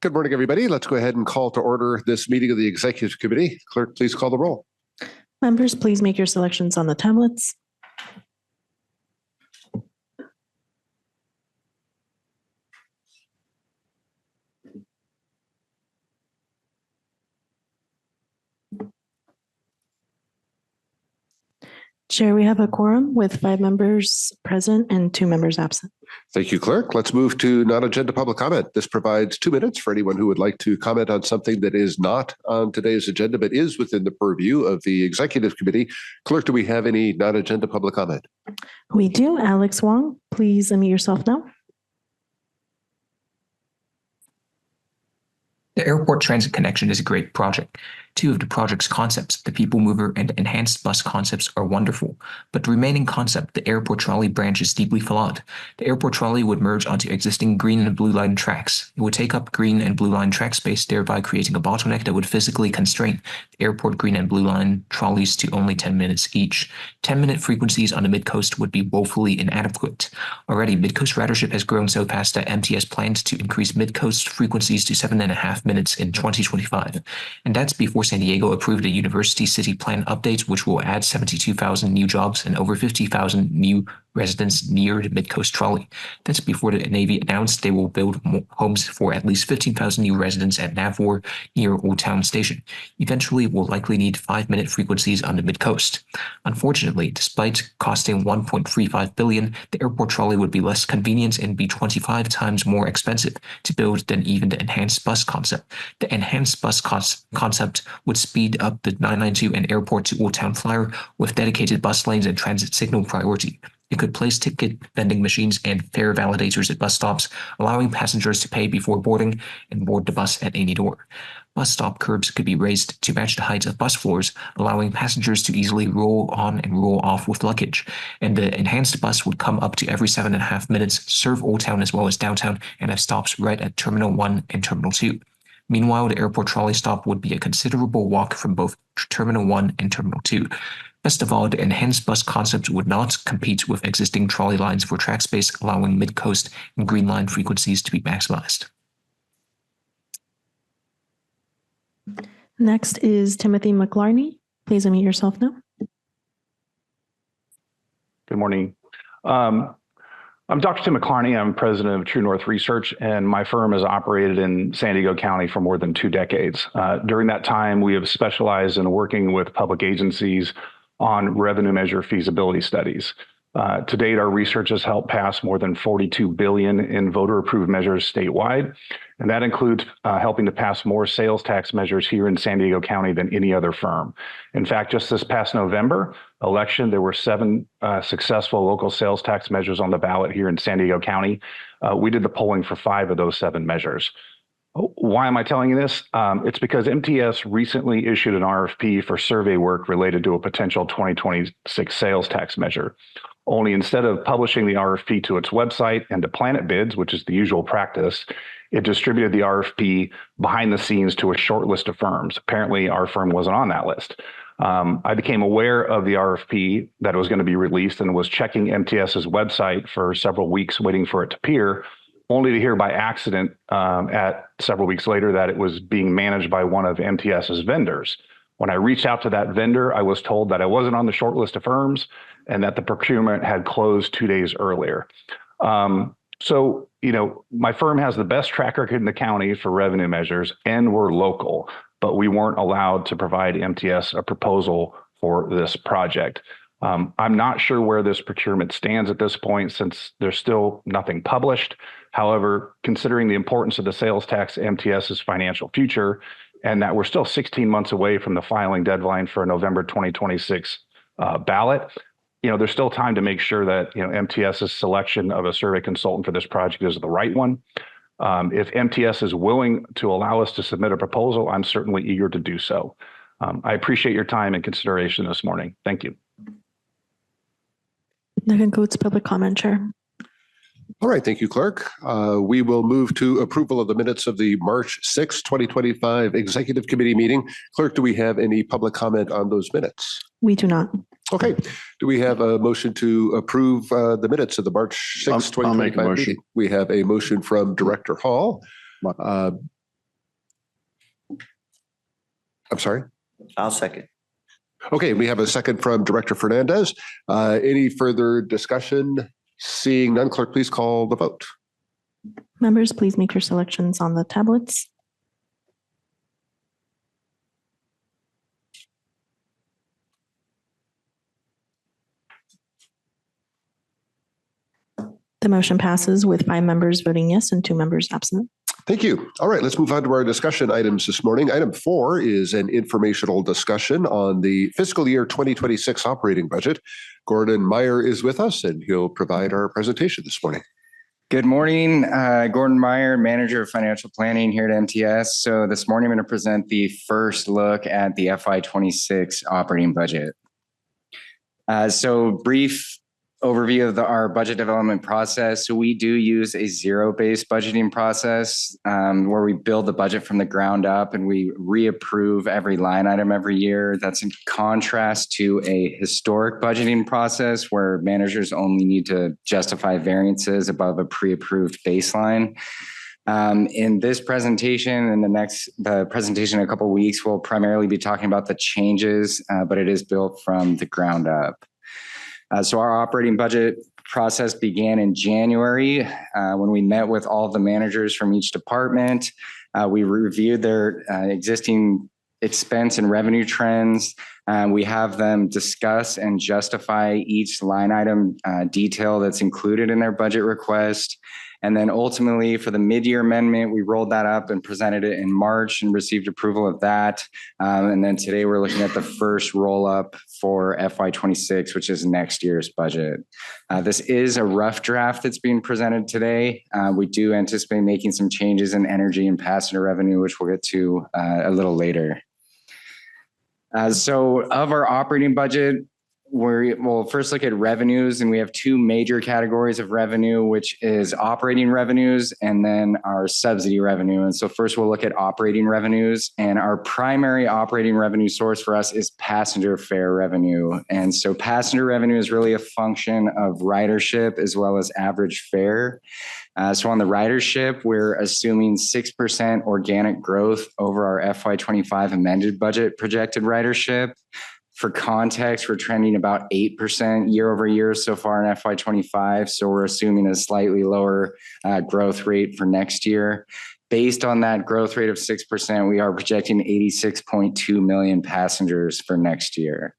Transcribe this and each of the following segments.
Good morning, everybody. Let's go ahead and call to order this meeting of the Executive Committee. Clerk, please call the roll. Members, please make your selections on the tablets. Chair, we have a quorum with 5 members present and 2 members absent. Thank you, Clerk. Let's move to non-agenda public comment. This provides 2 minutes for anyone who would like to comment on something that is not on today's agenda, but is within the purview of the Executive Committee. Clerk, do we have any non-agenda public comment? We do. Alex Wong, please unmute yourself now. The airport transit connection is a great project. 2 of the project's concepts, the people mover and enhanced bus concepts, are wonderful, but the remaining concept, the airport trolley branch, is deeply flawed. The airport trolley would merge onto existing green and blue line tracks. It would take up green and blue line track space, thereby creating a bottleneck that would physically constrain the airport green and blue line trolleys to only 10 minutes each. 10-minute frequencies on the Mid-Coast would be woefully inadequate. Already, Mid-Coast ridership has grown so fast that MTS plans to increase Mid-Coast frequencies to 7.5 minutes in 2025. And that's before San Diego approved a university city plan update, which will add 72,000 new jobs and over 50,000 new residents near the Mid-Coast trolley. That's before the Navy announced they will build homes for at least 15,000 new residents at Navwar near Old Town Station. Eventually, we'll likely need 5-minute frequencies on the Mid-Coast. Unfortunately, despite costing $1.35 billion, the airport trolley would be less convenient and be 25 times more expensive to build than even the enhanced bus concept. The enhanced bus concept would speed up the 992 and airport to Old Town Flyer with dedicated bus lanes and transit signal priority. It could place ticket vending machines and fare validators at bus stops, allowing passengers to pay before boarding and board the bus at any door. Bus stop curbs could be raised to match the height of bus floors, allowing passengers to easily roll on and roll off with luggage. And the enhanced bus would come up to every 7.5 minutes, serve Old Town as well as downtown, and have stops right at Terminal 1 and Terminal 2. Meanwhile, the airport trolley stop would be a considerable walk from both Terminal 1 and Terminal 2. Best of all, the enhanced bus concept would not compete with existing trolley lines for track space, allowing Mid-Coast and Green Line frequencies to be maximized. Next is Timothy McLarney. Please unmute yourself now. Good morning. I'm Dr. Tim McLarney. I'm president of True North Research, and my firm has operated in San Diego County for more than 2 decades. During that time, we have specialized in working with public agencies on revenue measure feasibility studies. To date, our research has helped pass more than $42 billion in voter-approved measures statewide, and that includes helping to pass more sales tax measures here in San Diego County than any other firm. In fact, just this past November election, there were 7 successful local sales tax measures on the ballot here in San Diego County. We did the polling for 5 of those 7 measures. Why am I telling you this? It's because MTS recently issued an RFP for survey work related to a potential 2026 sales tax measure. Only instead of publishing the RFP to its website and to Planet Bids, which is the usual practice, it distributed the RFP behind the scenes to a short list of firms. Apparently, our firm wasn't on that list. I became aware of the RFP that it was going to be released and was checking MTS's website for several weeks waiting for it to appear, only to hear by accident at several weeks later that it was being managed by one of MTS's vendors. When I reached out to that vendor, I was told that I wasn't on the short list of firms and that the procurement had closed 2 days earlier. So, my firm has the best track record in the county for revenue measures, and we're local, but we weren't allowed to provide MTS a proposal for this project. I'm not sure where this procurement stands at this point since there's still nothing published. However, considering the importance of the sales tax to MTS's financial future, and that we're still 16 months away from the filing deadline for a November 2026 ballot, there's still time to make sure that MTS's selection of a survey consultant for this project is the right one. If MTS is willing to allow us to submit a proposal, I'm certainly eager to do so. I appreciate your time and consideration this morning. Thank you. That concludes public comment, Chair. All right, thank you, Clerk. We will move to approval of the minutes of the March 6, 2025 Executive Committee meeting. Clerk, do we have any public comment on those minutes? We do not. Okay. Do we have a motion to approve the minutes of the March 6, 2025 meeting? We have a motion from Director Hall. I'm sorry. I'll second. Okay, we have a second from Director Fernandez. Any further discussion? Seeing none, clerk, please call the vote. Members, please make your selections on the tablets. The motion passes with 5 members voting yes and 2 members absent. Thank you. All right, let's move on to our discussion items this morning. Item 4 is an informational discussion on the fiscal year 2026 operating budget. Gordon Meyer is with us and he'll provide our presentation this morning. Good morning, Gordon Meyer, Manager of Financial Planning here at MTS. So this morning I'm going to present the first look at the FY26 operating budget. So brief overview of our budget development process. So we do use a zero-based budgeting process where we build the budget from the ground up and we reapprove every line item every year. That's in contrast to a historic budgeting process where managers only need to justify variances above a pre-approved baseline. In this presentation and the presentation in a couple of weeks, we'll primarily be talking about the changes, but it is built from the ground up. So our operating budget process began in January when we met with all of the managers from each department. We reviewed their existing expense and revenue trends. We have them discuss and justify each line item detail that's included in their budget request. And then ultimately for the mid-year amendment, we rolled that up and presented it in March and received approval of that. And then today we're looking at the first roll up for FY26, which is next year's budget. This is a rough draft that's being presented today. We do anticipate making some changes in energy and passenger revenue, which we'll get to a little later. So of our operating budget, we'll first look at revenues, and we have 2 major categories of revenue, which is operating revenues and then our subsidy revenue. And so first we'll look at operating revenues, and our primary operating revenue source for us is passenger fare revenue. And so passenger revenue is really a function of ridership as well as average fare. So on the ridership, we're assuming 6% organic growth over our FY25 amended budget projected ridership. For context, we're trending about 8% year over year so far in FY25. So we're assuming a slightly lower growth rate for next year. Based on that growth rate of 6%, we are projecting 86.2 million passengers for next year.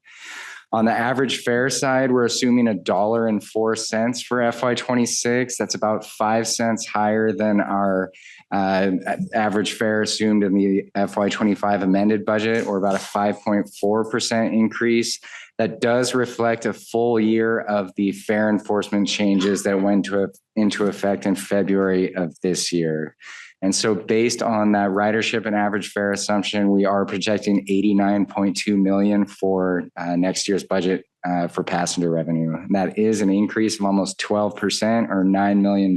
On the average fare side, we're assuming $1.04 for FY26. That's about 5 cents higher than our average fare assumed in the FY25 amended budget, or about a 5.4% increase. That does reflect a full year of the fare enforcement changes that went into effect in February of this year. And so based on that ridership and average fare assumption, we are projecting 89.2 million for next year's budget for passenger revenue. And that is an increase of almost 12% or $9 million.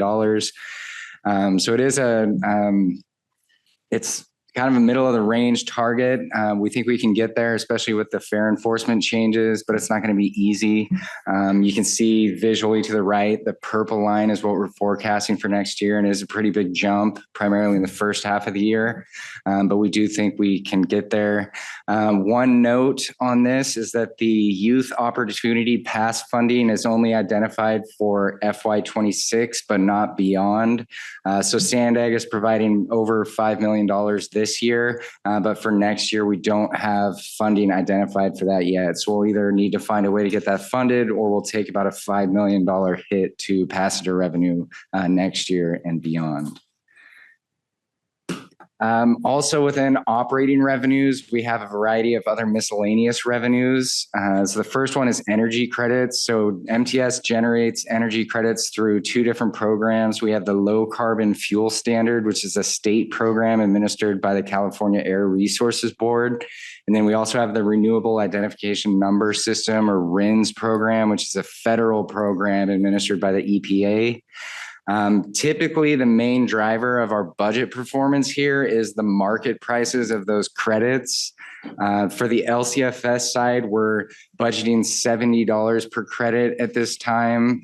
So it is it's kind of a middle of the range target. We think we can get there, especially with the fare enforcement changes, but it's not going to be easy. You can see visually to the right, the purple line is what we're forecasting for next year, and it is a pretty big jump, primarily in the first half of the year. But we do think we can get there. One note on this is that the Youth Opportunity Pass funding is only identified for FY26, but not beyond. So Sandag is providing over $5 million this year, but for next year, we don't have funding identified for that yet. So we'll either need to find a way to get that funded, or we'll take about a $5 million hit to passenger revenue next year and beyond. Also within operating revenues, we have a variety of other miscellaneous revenues. So the first one is energy credits. So MTS generates energy credits through 2 different programs. We have the Low Carbon Fuel Standard, which is a state program administered by the California Air Resources Board. And then we also have the Renewable Identification Number System, or RINS program, which is a federal program administered by the EPA. Typically, the main driver of our budget performance here is the market prices of those credits. For the LCFS side, we're budgeting $70 per credit at this time.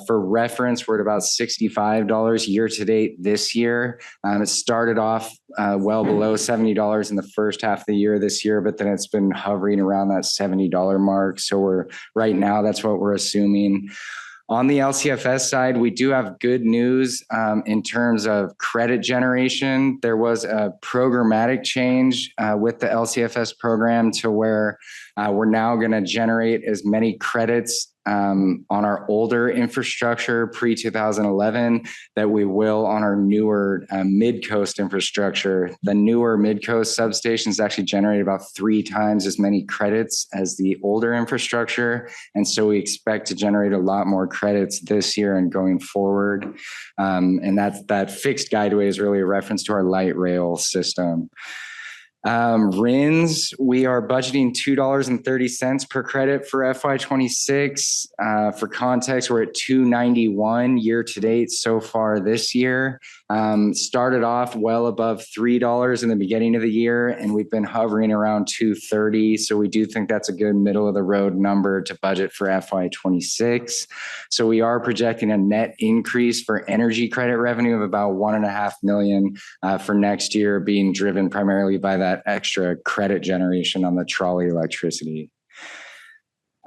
For reference, we're at about $65 year to date this year. It started off well below $70 in the first half of the year this year, but then it's been hovering around that $70 mark. So right now, that's what we're assuming. On the LCFS side, we do have good news in terms of credit generation. There was a programmatic change with the LCFS program to where we're now going to generate as many credits on our older infrastructure pre-2011 that we will on our newer mid-coast infrastructure. The newer mid-coast substations actually generate about 3 times as many credits as the older infrastructure. And so we expect to generate a lot more credits this year and going forward. And that fixed guideway is really a reference to our light rail system. RINs, we are budgeting $2.30 per credit for FY26. For context, we're at $2.91 year to date so far this year. Started off well above $3 in the beginning of the year, and we've been hovering around $2.30. So we do think that's a good middle of the road number to budget for FY26. So we are projecting a net increase for energy credit revenue of about $1.5 million for next year, being driven primarily by that extra credit generation on the trolley electricity.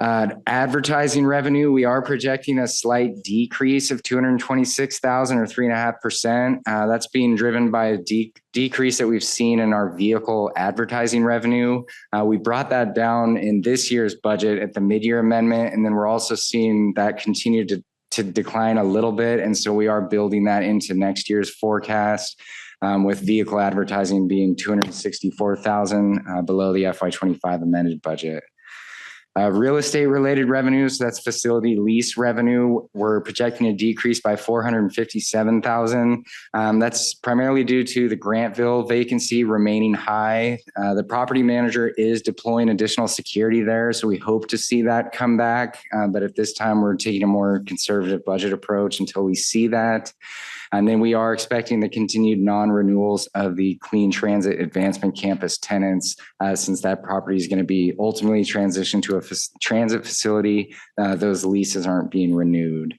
Advertising revenue, we are projecting a slight decrease of $226,000 or 3.5%. That's being driven by a decrease that we've seen in our vehicle advertising revenue. We brought that down in this year's budget at the mid-year amendment, and then we're also seeing that continue to decline a little bit. And so we are building that into next year's forecast. With vehicle advertising being $264,000 below the FY25 amended budget. Real estate related revenues, that's facility lease revenue, we're projecting a decrease by $457,000. That's primarily due to the Grantville vacancy remaining high. The property manager is deploying additional security there, so we hope to see that come back. But at this time, we're taking a more conservative budget approach until we see that. And then we are expecting the continued non-renewals of the Clean Transit Advancement Campus tenants, since that property is going to be ultimately transitioned to a transit facility. Those leases aren't being renewed.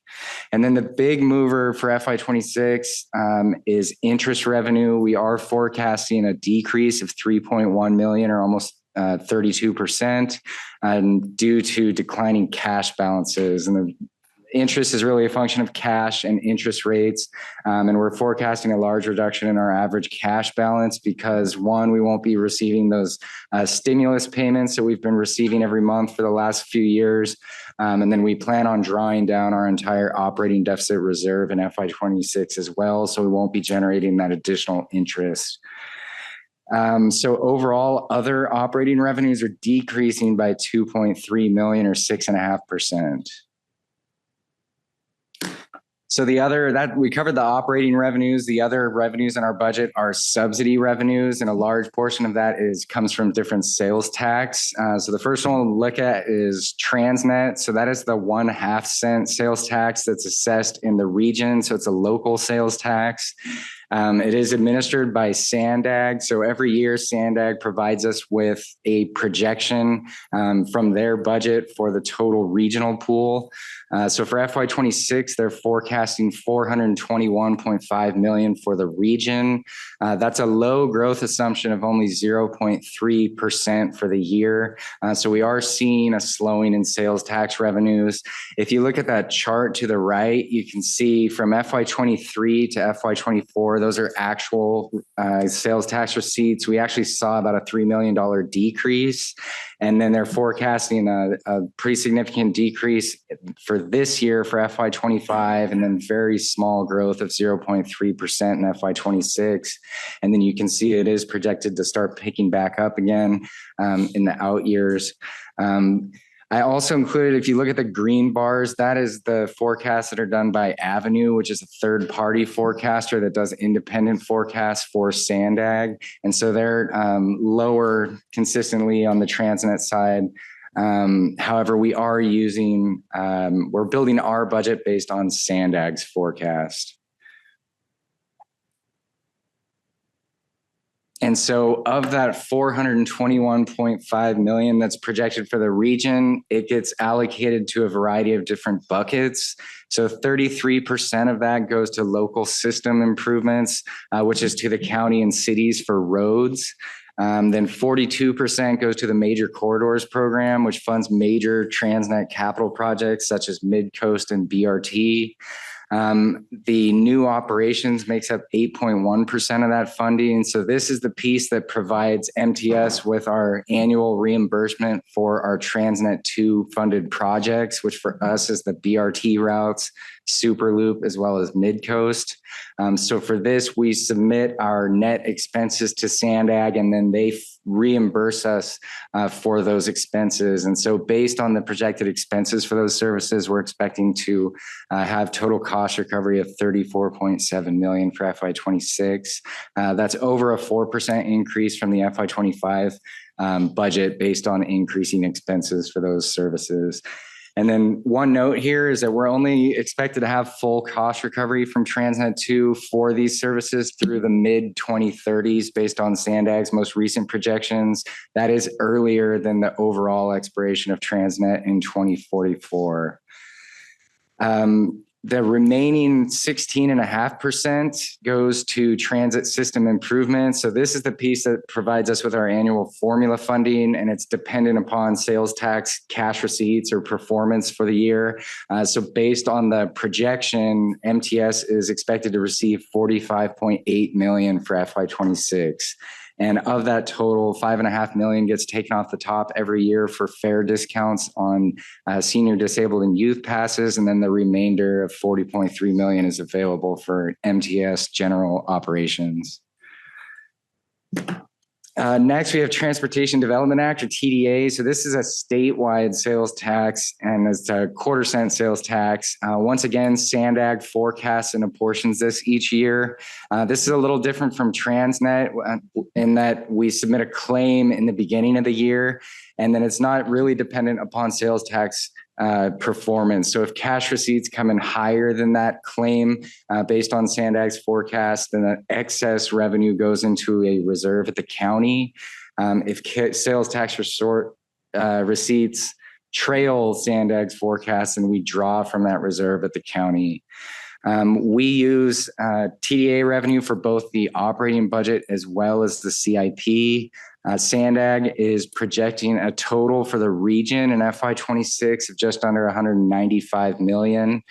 And then the big mover for FY26 is interest revenue. We are forecasting a decrease of $3.1 million or almost 32% due to declining cash balances. And the interest is really a function of cash and interest rates. And we're forecasting a large reduction in our average cash balance because, one, we won't be receiving those stimulus payments that we've been receiving every month for the last few years. And then we plan on drawing down our entire operating deficit reserve in FY26 as well. So we won't be generating that additional interest. So overall, other operating revenues are decreasing by $2.3 million or 6.5%. So we covered the operating revenues. The other revenues in our budget are subsidy revenues, and a large portion of that comes from different sales tax. So the first one we'll look at is Transnet. So that is the 1/2 cent sales tax that's assessed in the region. So it's a local sales tax. It is administered by SANDAG. So every year, SANDAG provides us with a projection from their budget for the total regional pool. So for FY26, they're forecasting $421.5 million for the region. That's a low growth assumption of only 0.3% for the year. So we are seeing a slowing in sales tax revenues. If you look at that chart to the right, you can see from FY23 to FY24, those are actual sales tax receipts. We actually saw about a $3 million decrease. And then they're forecasting a pretty significant decrease for this year for FY25, and then very small growth of 0.3% in FY26. And then you can see it is projected to start picking back up again in the out years. I also included, if you look at the green bars, that is the forecasts that are done by Avenue, which is a third-party forecaster that does independent forecasts for SANDAG. And so they're lower consistently on the Transnet side. However, we're building our budget based on SANDAG's forecast. And so of that 421.5 million that's projected for the region, it gets allocated to a variety of different buckets. So 33% of that goes to local system improvements, which is to the county and cities for roads. Then 42% goes to the Major Corridors program, which funds major Transnet capital projects such as Mid-Coast and BRT. The new operations makes up 8.1% of that funding. So this is the piece that provides MTS with our annual reimbursement for our Transnet 2 funded projects, which for us is the BRT routes, Superloop, as well as Mid-Coast. So for this, we submit our net expenses to SANDAG, and then they reimburse us for those expenses. And so based on the projected expenses for those services, we're expecting to have total cost recovery of 34.7 million for FY26. That's over a 4% increase from the FY25 budget based on increasing expenses for those services. And then one note here is that we're only expected to have full cost recovery from Transnet 2 for these services through the mid-2030s based on SANDAG's most recent projections. That is earlier than the overall expiration of Transnet in 2044. The remaining 16.5% goes to transit system improvements. So this is the piece that provides us with our annual formula funding, and it's dependent upon sales tax, cash receipts, or performance for the year. So based on the projection, MTS is expected to receive 45.8 million for FY26. And of that total, 5.5 million gets taken off the top every year for fare discounts on senior, disabled, and youth passes. And then the remainder of 40.3 million is available for MTS general operations. Next, we have Transportation Development Act, or TDA. So this is a statewide sales tax, and it's a quarter-cent sales tax. Once again, SANDAG forecasts and apportions this each year. This is a little different from Transnet in that we submit a claim in the beginning of the year, and then it's not really dependent upon sales tax performance. So if cash receipts come in higher than that claim based on SANDAG's forecast, then the excess revenue goes into a reserve at the county. If sales tax receipts trail SANDAG's forecast, and we draw from that reserve at the county. We use TDA revenue for both the operating budget as well as the CIP. SANDAG is projecting a total for the region in FY26 of just under 195 million.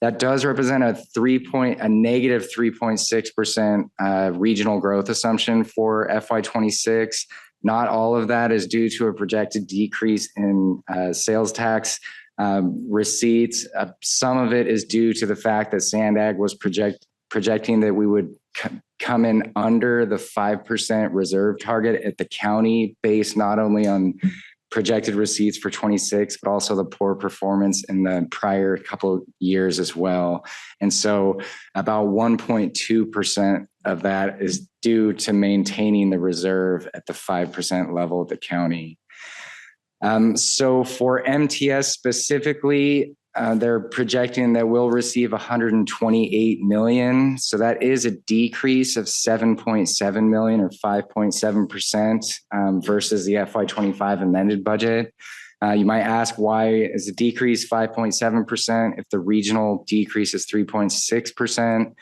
That does represent a negative 3.6% regional growth assumption for FY26. Not all of that is due to a projected decrease in sales tax receipts. Some of it is due to the fact that SANDAG was projecting that we would come in under the 5% reserve target at the county, based not only on projected receipts for 26, but also the poor performance in the prior couple of years as well. And so about 1.2% of that is due to maintaining the reserve at the 5% level at the county. So for MTS specifically, they're projecting that we'll receive 128 million. So that is a decrease of 7.7 million, or 5.7% versus the FY25 amended budget. You might ask, why is the decrease 5.7% if the regional decrease is 3.6%?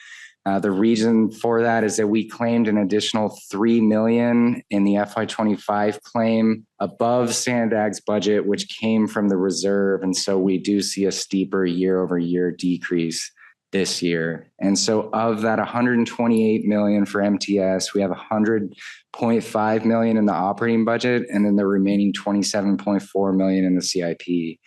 The reason for that is that we claimed an additional 3 million in the FY25 claim above SANDAG's budget, which came from the reserve. And so we do see a steeper year-over-year decrease this year. And so of that 128 million for MTS, we have 100.5 million in the operating budget, and then the remaining 27.4 million in the CIP.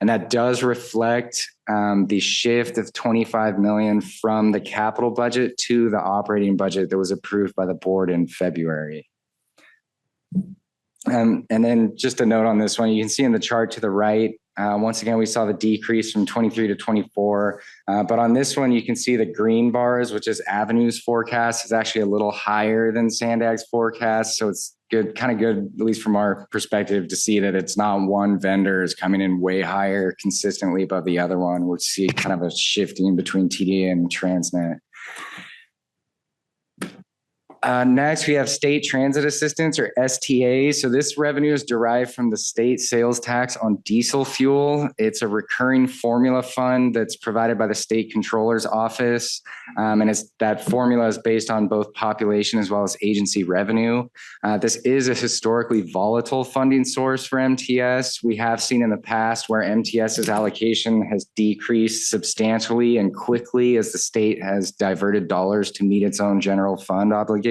And that does reflect the shift of 25 million from the capital budget to the operating budget that was approved by the board in February. And then just a note on this one, you can see in the chart to the right, once again, we saw the decrease from 23 to 24. But on this one, you can see the green bars, which is Avenue's forecast, is actually a little higher than SANDAG's forecast. So it's good, kind of good, at least from our perspective, to see that it's not one vendor is coming in way higher consistently above the other one. We'll see kind of a shifting between TDA and Transnet. Next, we have state transit assistance, or STA. So this revenue is derived from the state sales tax on diesel fuel. It's a recurring formula fund that's provided by the state controller's office. And that formula is based on both population as well as agency revenue. This is a historically volatile funding source for MTS. We have seen in the past where MTS's allocation has decreased substantially and quickly as the state has diverted dollars to meet its own general fund obligations.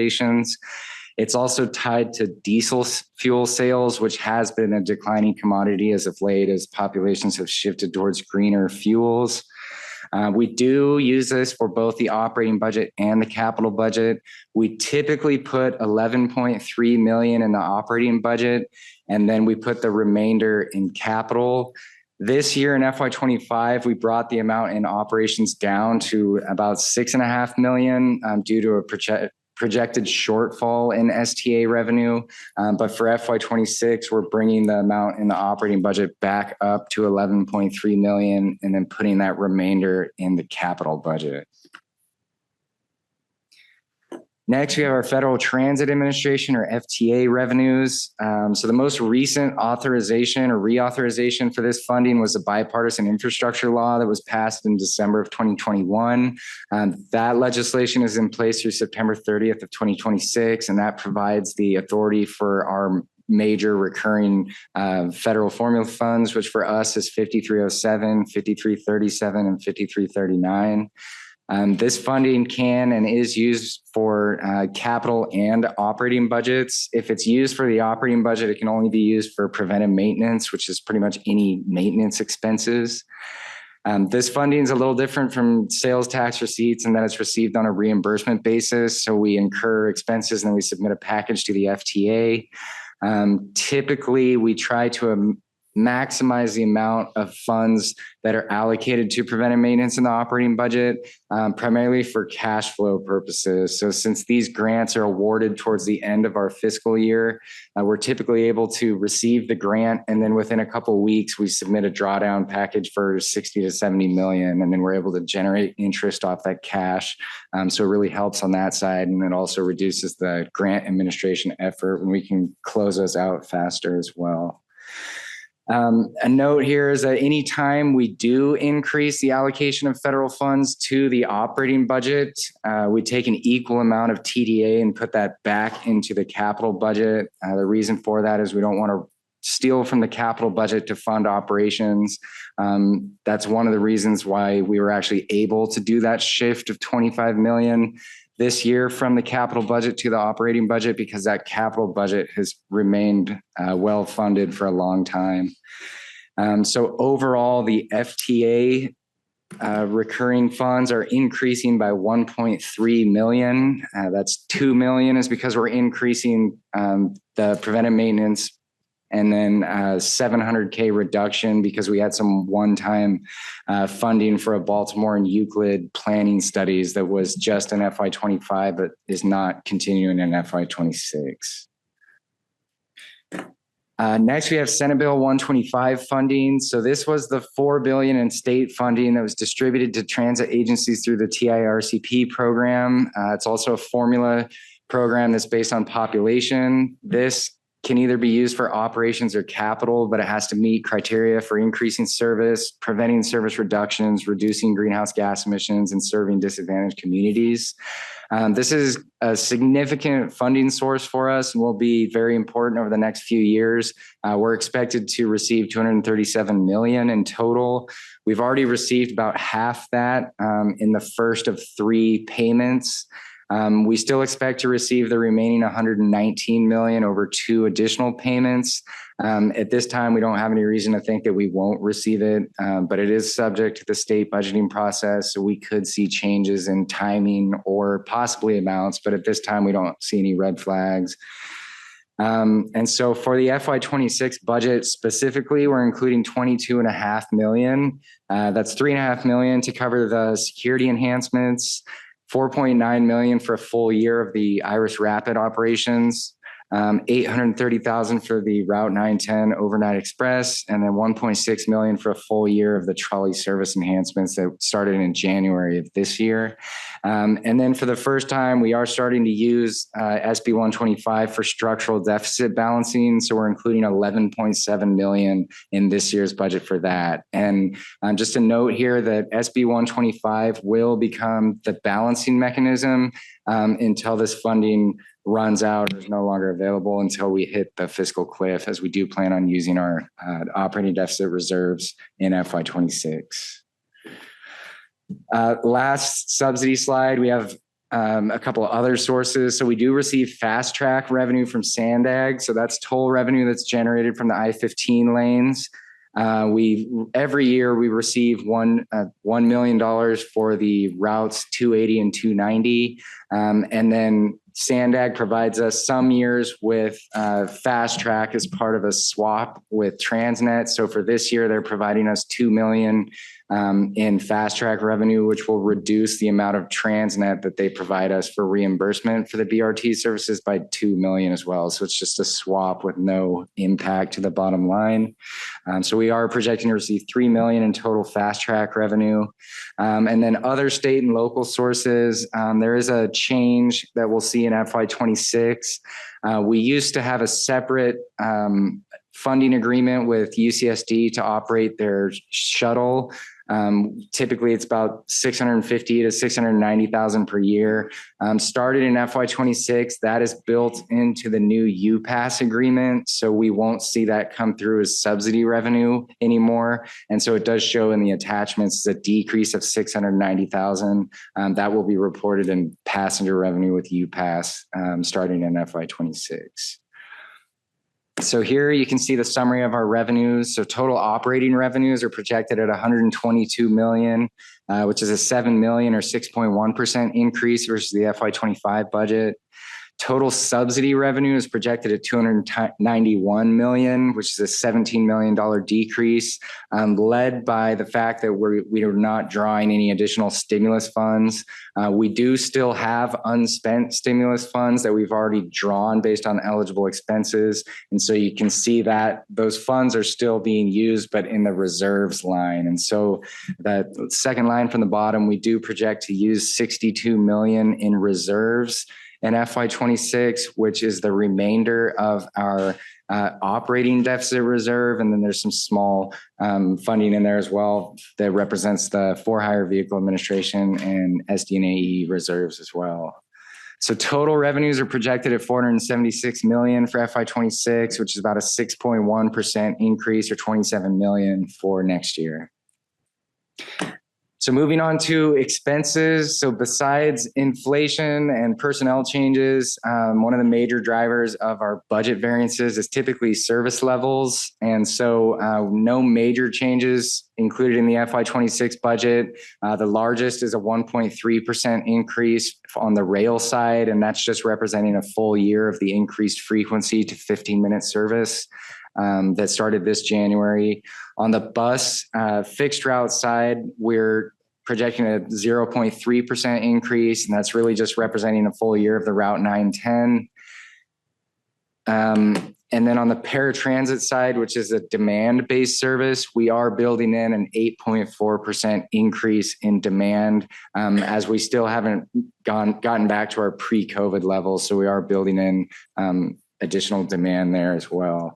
It's also tied to diesel fuel sales, which has been a declining commodity as of late as populations have shifted towards greener fuels. We do use this for both the operating budget and the capital budget. We typically put 11.3 million in the operating budget, and then we put the remainder in capital. This year in FY25, we brought the amount in operations down to about 6.5 million due to a projected shortfall in STA revenue. But for FY26, we're bringing the amount in the operating budget back up to 11.3 million and then putting that remainder in the capital budget. Next, we have our Federal Transit Administration, or FTA revenues. So the most recent authorization or reauthorization for this funding was the bipartisan infrastructure law that was passed in December of 2021. That legislation is in place through September 30th of 2026, and that provides the authority for our major recurring federal formula funds, which for us is 5307, 5337, and 5339. This funding can and is used for capital and operating budgets. If it's used for the operating budget, it can only be used for preventive maintenance, which is pretty much any maintenance expenses. This funding is a little different from sales tax receipts in that it's received on a reimbursement basis. So we incur expenses and then we submit a package to the FTA. Typically, we try to maximize the amount of funds that are allocated to preventive maintenance in the operating budget, primarily for cash flow purposes. So since these grants are awarded towards the end of our fiscal year, we're typically able to receive the grant, and then within a couple of weeks, we submit a drawdown package for 60 to 70 million, and then we're able to generate interest off that cash. So it really helps on that side, and it also reduces the grant administration effort when we can close those out faster as well. A note here is that anytime we do increase the allocation of federal funds to the operating budget, we take an equal amount of TDA and put that back into the capital budget. The reason for that is we don't want to steal from the capital budget to fund operations. That's one of the reasons why we were actually able to do that shift of 25 million this year from the capital budget to the operating budget, because that capital budget has remained well funded for a long time. So overall, the FTA recurring funds are increasing by 1.3 million. That's 2 million is because we're increasing the preventive maintenance, and then 700K reduction because we had some one-time funding for a Baltimore and Euclid planning studies that was just in FY25, but is not continuing in FY26. Next, we have Senate Bill 125 funding. So this was the $4 billion in state funding that was distributed to transit agencies through the TIRCP program. It's also a formula program that's based on population. This can either be used for operations or capital, but it has to meet criteria for increasing service, preventing service reductions, reducing greenhouse gas emissions, and serving disadvantaged communities. This is a significant funding source for us and will be very important over the next few years. We're expected to receive 237 million in total. We've already received about half that in the first of 3 payments. We still expect to receive the remaining 119 million over 2 additional payments. At this time, we don't have any reason to think that we won't receive it, but it is subject to the state budgeting process. So we could see changes in timing or possibly amounts, but at this time, we don't see any red flags. And so for the FY26 budget specifically, we're including 22.5 million. That's 3.5 million to cover the security enhancements, 4.9 million for a full year of the Iris Rapid operations, $830,000 for the Route 910 overnight express, and then $1.6 million for a full year of the trolley service enhancements that started in January of this year. And then for the first time, we are starting to use SB 125 for structural deficit balancing. So we're including $11.7 million in this year's budget for that. And just a note here that SB 125 will become the balancing mechanism until this funding runs out or is no longer available until we hit the fiscal cliff, as we do plan on using our operating deficit reserves in FY26. Last subsidy slide, we have a couple of other sources. So we do receive fast track revenue from Sandag. So that's toll revenue that's generated from the I-15 lanes. Every year we receive $1 million for the routes 280 and 290. And then Sandag provides us some years with fast track as part of a swap with Transnet. So for this year, they're providing us $2 million in fast track revenue, which will reduce the amount of Transnet that they provide us for reimbursement for the BRT services by $2 million as well. So it's just a swap with no impact to the bottom line. So we are projecting to receive $3 million in total fast track revenue. And then other state and local sources, there is a change that we'll see in FY26. We used to have a separate funding agreement with UCSD to operate their shuttle. Typically, it's about $650,000 to $690,000 per year. Started in FY26, that is built into the new UPass agreement, so we won't see that come through as subsidy revenue anymore. And so it does show in the attachments a decrease of $690,000. That will be reported in passenger revenue with UPass starting in FY26. So here you can see the summary of our revenues. So total operating revenues are projected at $122 million, which is a $7 million or 6.1% increase versus the FY25 budget. Total subsidy revenue is projected at $291 million, which is a $17 million decrease, led by the fact that we are not drawing any additional stimulus funds. We do still have unspent stimulus funds that we've already drawn based on eligible expenses. And so you can see that those funds are still being used, but in the reserves line. And so that second line from the bottom, we do project to use $62 million in reserves in FY26, which is the remainder of our operating deficit reserve. And then there's some small funding in there as well that represents the for-hire vehicle administration and SD&AE reserves as well. So total revenues are projected at $476 million for FY26, which is about a 6.1% increase or $27 million for next year. So moving on to expenses. So besides inflation and personnel changes, one of the major drivers of our budget variances is typically service levels. And so no major changes included in the FY26 budget. The largest is a 1.3% increase on the rail side, and that's just representing a full year of the increased frequency to 15-minute service that started this January. On the bus fixed route side, we're projecting a 0.3% increase, and that's really just representing a full year of the Route 910. And then on the paratransit side, which is a demand-based service, we are building in an 8.4% increase in demand as we still haven't gotten back to our pre-COVID levels. So we are building in additional demand there as well.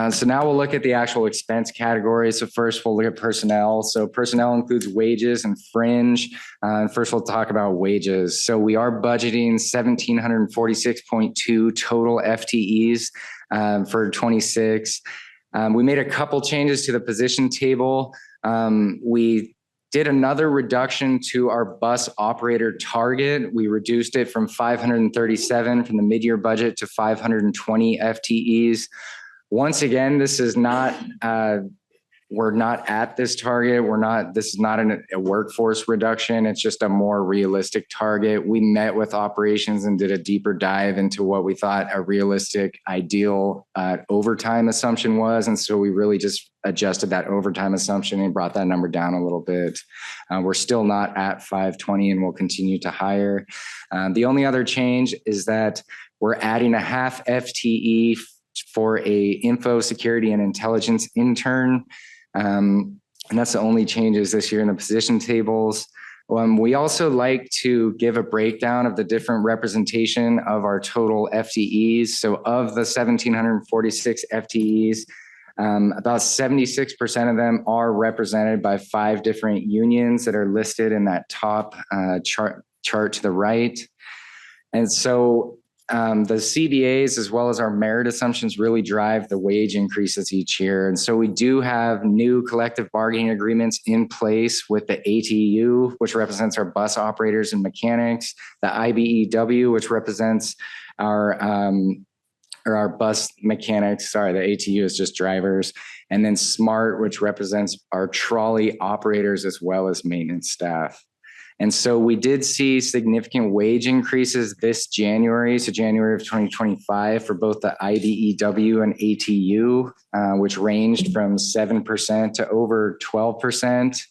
So now we'll look at the actual expense categories. So first we'll look at personnel. So personnel includes wages and fringe. First we'll talk about wages. So we are budgeting 1,746.2 total FTEs for 26. We made a couple changes to the position table. We did another reduction to our bus operator target. We reduced it from 537 from the mid-year budget to 520 FTEs. Once again, this is not we're not at this target. This is not a workforce reduction. It's just a more realistic target. We met with operations and did a deeper dive into what we thought a realistic, ideal overtime assumption was. And so we really just adjusted that overtime assumption and brought that number down a little bit. We're still not at 520 and we'll continue to hire. The only other change is that we're adding a half FTE for a info security and intelligence intern. And that's the only changes this year in the position tables. We also like to give a breakdown of the different representation of our total FTEs. So of the 1,746 FTEs, about 76% of them are represented by 5 different unions that are listed in that top chart to the right. And so the CBAs, as well as our merit assumptions, really drive the wage increases each year. And so we do have new collective bargaining agreements in place with the ATU, which represents our bus operators and mechanics, the IBEW, which represents our bus mechanics. Sorry, the ATU is just drivers. And then SMART, which represents our trolley operators as well as maintenance staff. And so we did see significant wage increases this January, so January of 2025 for both the IBEW and ATU, which ranged from 7% to over 12%.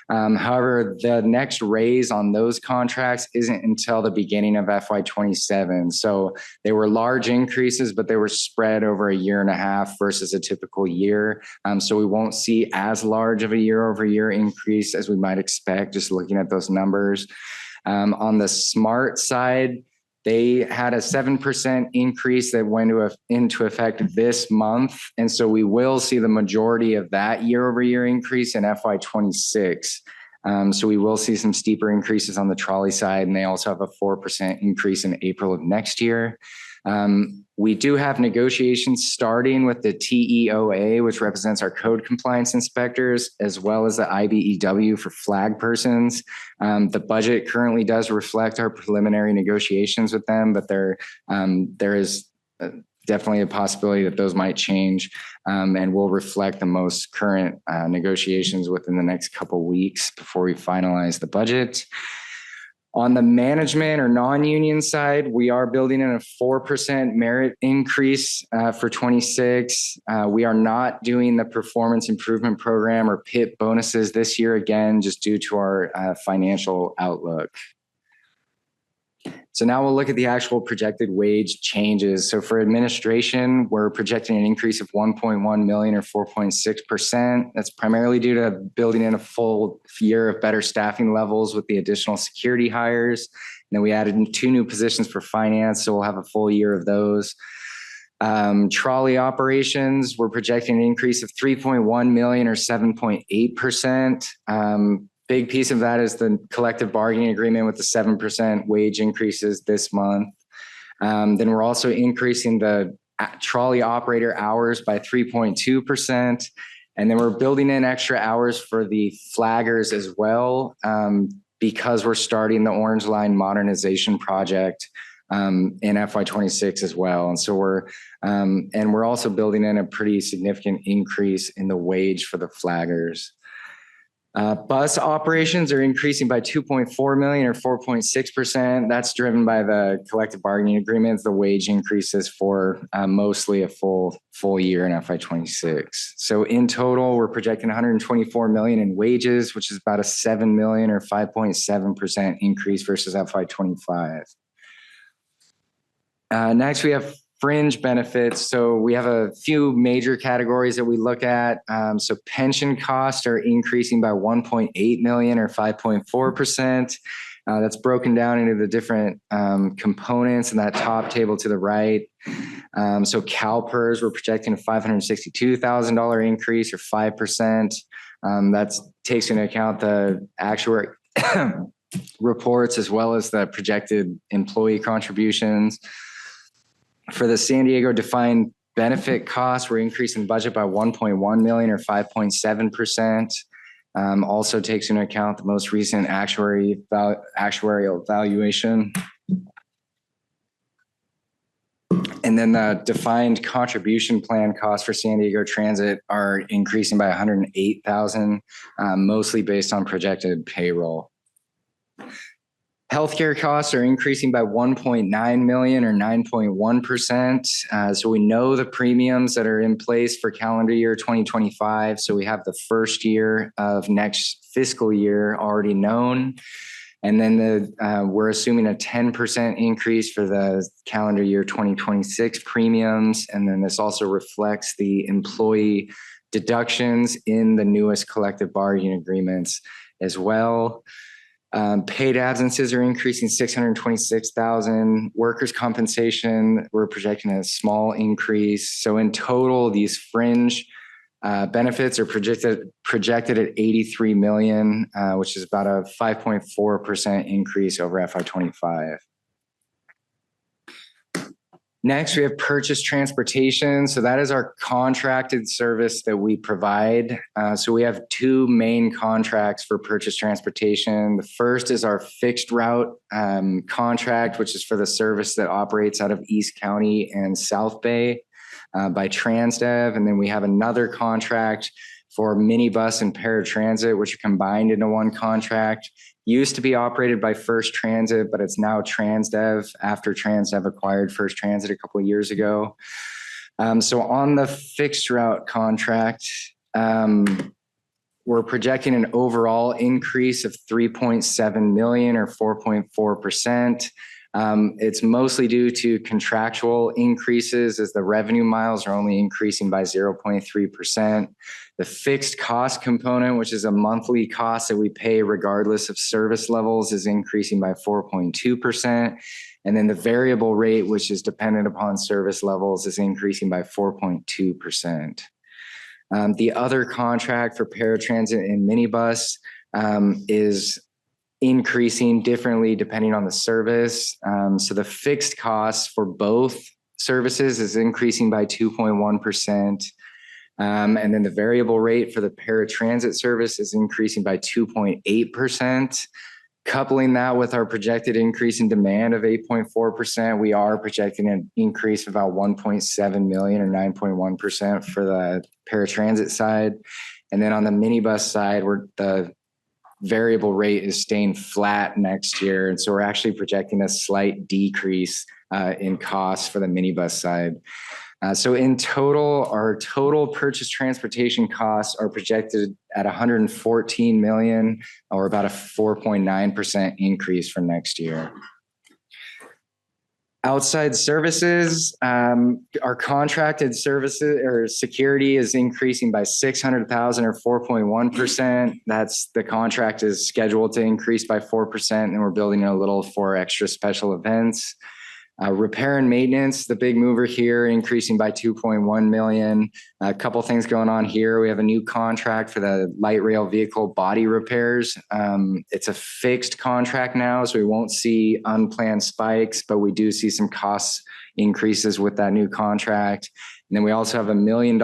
However, the next raise on those contracts isn't until the beginning of FY27. So they were large increases, but they were spread over a year and a half versus a typical year. So we won't see as large of a year over year increase as we might expect, just looking at those numbers. On the SMART side, they had a 7% increase that went into effect this month. And so we will see the majority of that year over year increase in FY26. So we will see some steeper increases on the trolley side, and they also have a 4% increase in April of next year. We do have negotiations starting with the TEOA, which represents our code compliance inspectors, as well as the IBEW for flag persons. The budget currently does reflect our preliminary negotiations with them, but there is definitely a possibility that those might change and will reflect the most current negotiations within the next couple of weeks before we finalize the budget. On the management or non-union side, we are building in a 4% merit increase for 26. We are not doing the performance improvement program or PIP bonuses this year, again, just due to our financial outlook. So now we'll look at the actual projected wage changes. So for administration, we're projecting an increase of 1.1 million or 4.6%. That's primarily due to building in a full year of better staffing levels with the additional security hires. And then we added 2 new positions for finance, so we'll have a full year of those. Trolley operations, we're projecting an increase of 3.1 million or 7.8%. Big piece of that is the collective bargaining agreement with the 7% wage increases this month. Then we're also increasing the trolley operator hours by 3.2%. And then we're building in extra hours for the flaggers as well, because we're starting the Orange Line modernization project in FY26 as well. And so we're also building in a pretty significant increase in the wage for the flaggers. Bus operations are increasing by 2.4 million or 4.6%. That's driven by the collective bargaining agreements, the wage increases for mostly a full year in FY26. So in total, we're projecting 124 million in wages, which is about a 7 million or 5.7% increase versus FY25. Next, we have fringe benefits. So we have a few major categories that we look at. So pension costs are increasing by 1.8 million or 5.4%. That's broken down into the different components in that top table to the right. So CalPERS, we're projecting a $562,000 increase or 5%. That takes into account the actuary reports as well as the projected employee contributions. For the San Diego defined benefit costs, we're increasing budget by 1.1 million or 5.7%. Also takes into account the most recent actuarial valuation. And then the defined contribution plan costs for San Diego Transit are increasing by 108,000, mostly based on projected payroll. Healthcare costs are increasing by 1.9 million or 9.1%. So we know the premiums that are in place for calendar year 2025. So we have the first year of next fiscal year already known. And then we're assuming a 10% increase for the calendar year 2026 premiums. And then this also reflects the employee deductions in the newest collective bargaining agreements as well. Paid absences are increasing 626,000. Workers' compensation, we're projecting a small increase. So in total, these fringe benefits are projected at 83 million, which is about a 5.4% increase over FY25. Next, we have purchase transportation. So that is our contracted service that we provide. So we have two main contracts for purchase transportation. The first is our fixed route contract, which is for the service that operates out of East County and South Bay by Transdev. And then we have another contract for minibus and paratransit, which are combined into one contract. Used to be operated by First Transit, but it's now Transdev after Transdev acquired First Transit a couple of years ago. So on the fixed route contract, we're projecting an overall increase of 3.7 million or 4.4%. It's mostly due to contractual increases as the revenue miles are only increasing by 0.3%. The fixed cost component, which is a monthly cost that we pay regardless of service levels, is increasing by 4.2%. And then the variable rate, which is dependent upon service levels, is increasing by 4.2%. The other contract for paratransit and minibus is increasing differently depending on the service. So the fixed costs for both services is increasing by 2.1%. And then the variable rate for the paratransit service is increasing by 2.8%. Coupling that with our projected increase in demand of 8.4%, we are projecting an increase of about 1.7 million or 9.1% for the paratransit side. And then on the minibus side, the variable rate is staying flat next year. And so we're actually projecting a slight decrease in costs for the minibus side. So in total, our total purchase transportation costs are projected at 114 million, or about a 4.9% increase for next year. Outside services, our contracted services or security is increasing by 600,000 or 4.1%. That's the contract is scheduled to increase by 4%, and we're building a little for extra special events. Repair and maintenance, the big mover here, increasing by 2.1 million. A couple things going on here. We have a new contract for the light rail vehicle body repairs. It's a fixed contract now, so we won't see unplanned spikes, but we do see some cost increases with that new contract. And then we also have $1 million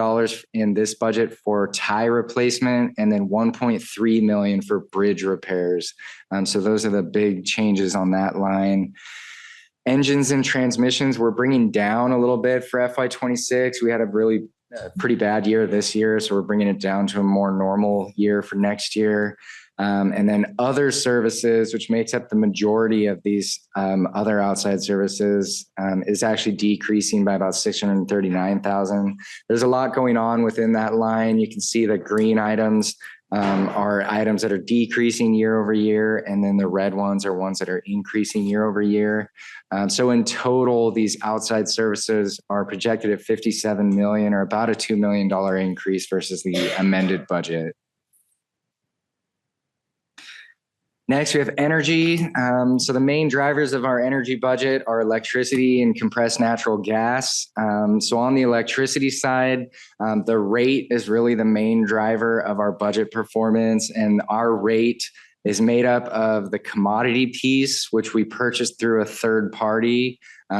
in this budget for tie replacement, and then 1.3 million for bridge repairs. So those are the big changes on that line. Engines and transmissions, we're bringing down a little bit for FY26. We had a really pretty bad year this year, so we're bringing it down to a more normal year for next year. And then other services, which makes up the majority of these other outside services, is actually decreasing by about 639,000. There's a lot going on within that line. You can see the green items are items that are decreasing year over year, and then the red ones are ones that are increasing year over year. So in total, these outside services are projected at 57 million, or about a $2 million increase versus the amended budget. Next, we have energy. So the main drivers of our energy budget are electricity and compressed natural gas. So on the electricity side, the rate is really the main driver of our budget performance, and our rate is made up of the commodity piece, which we purchased through a third party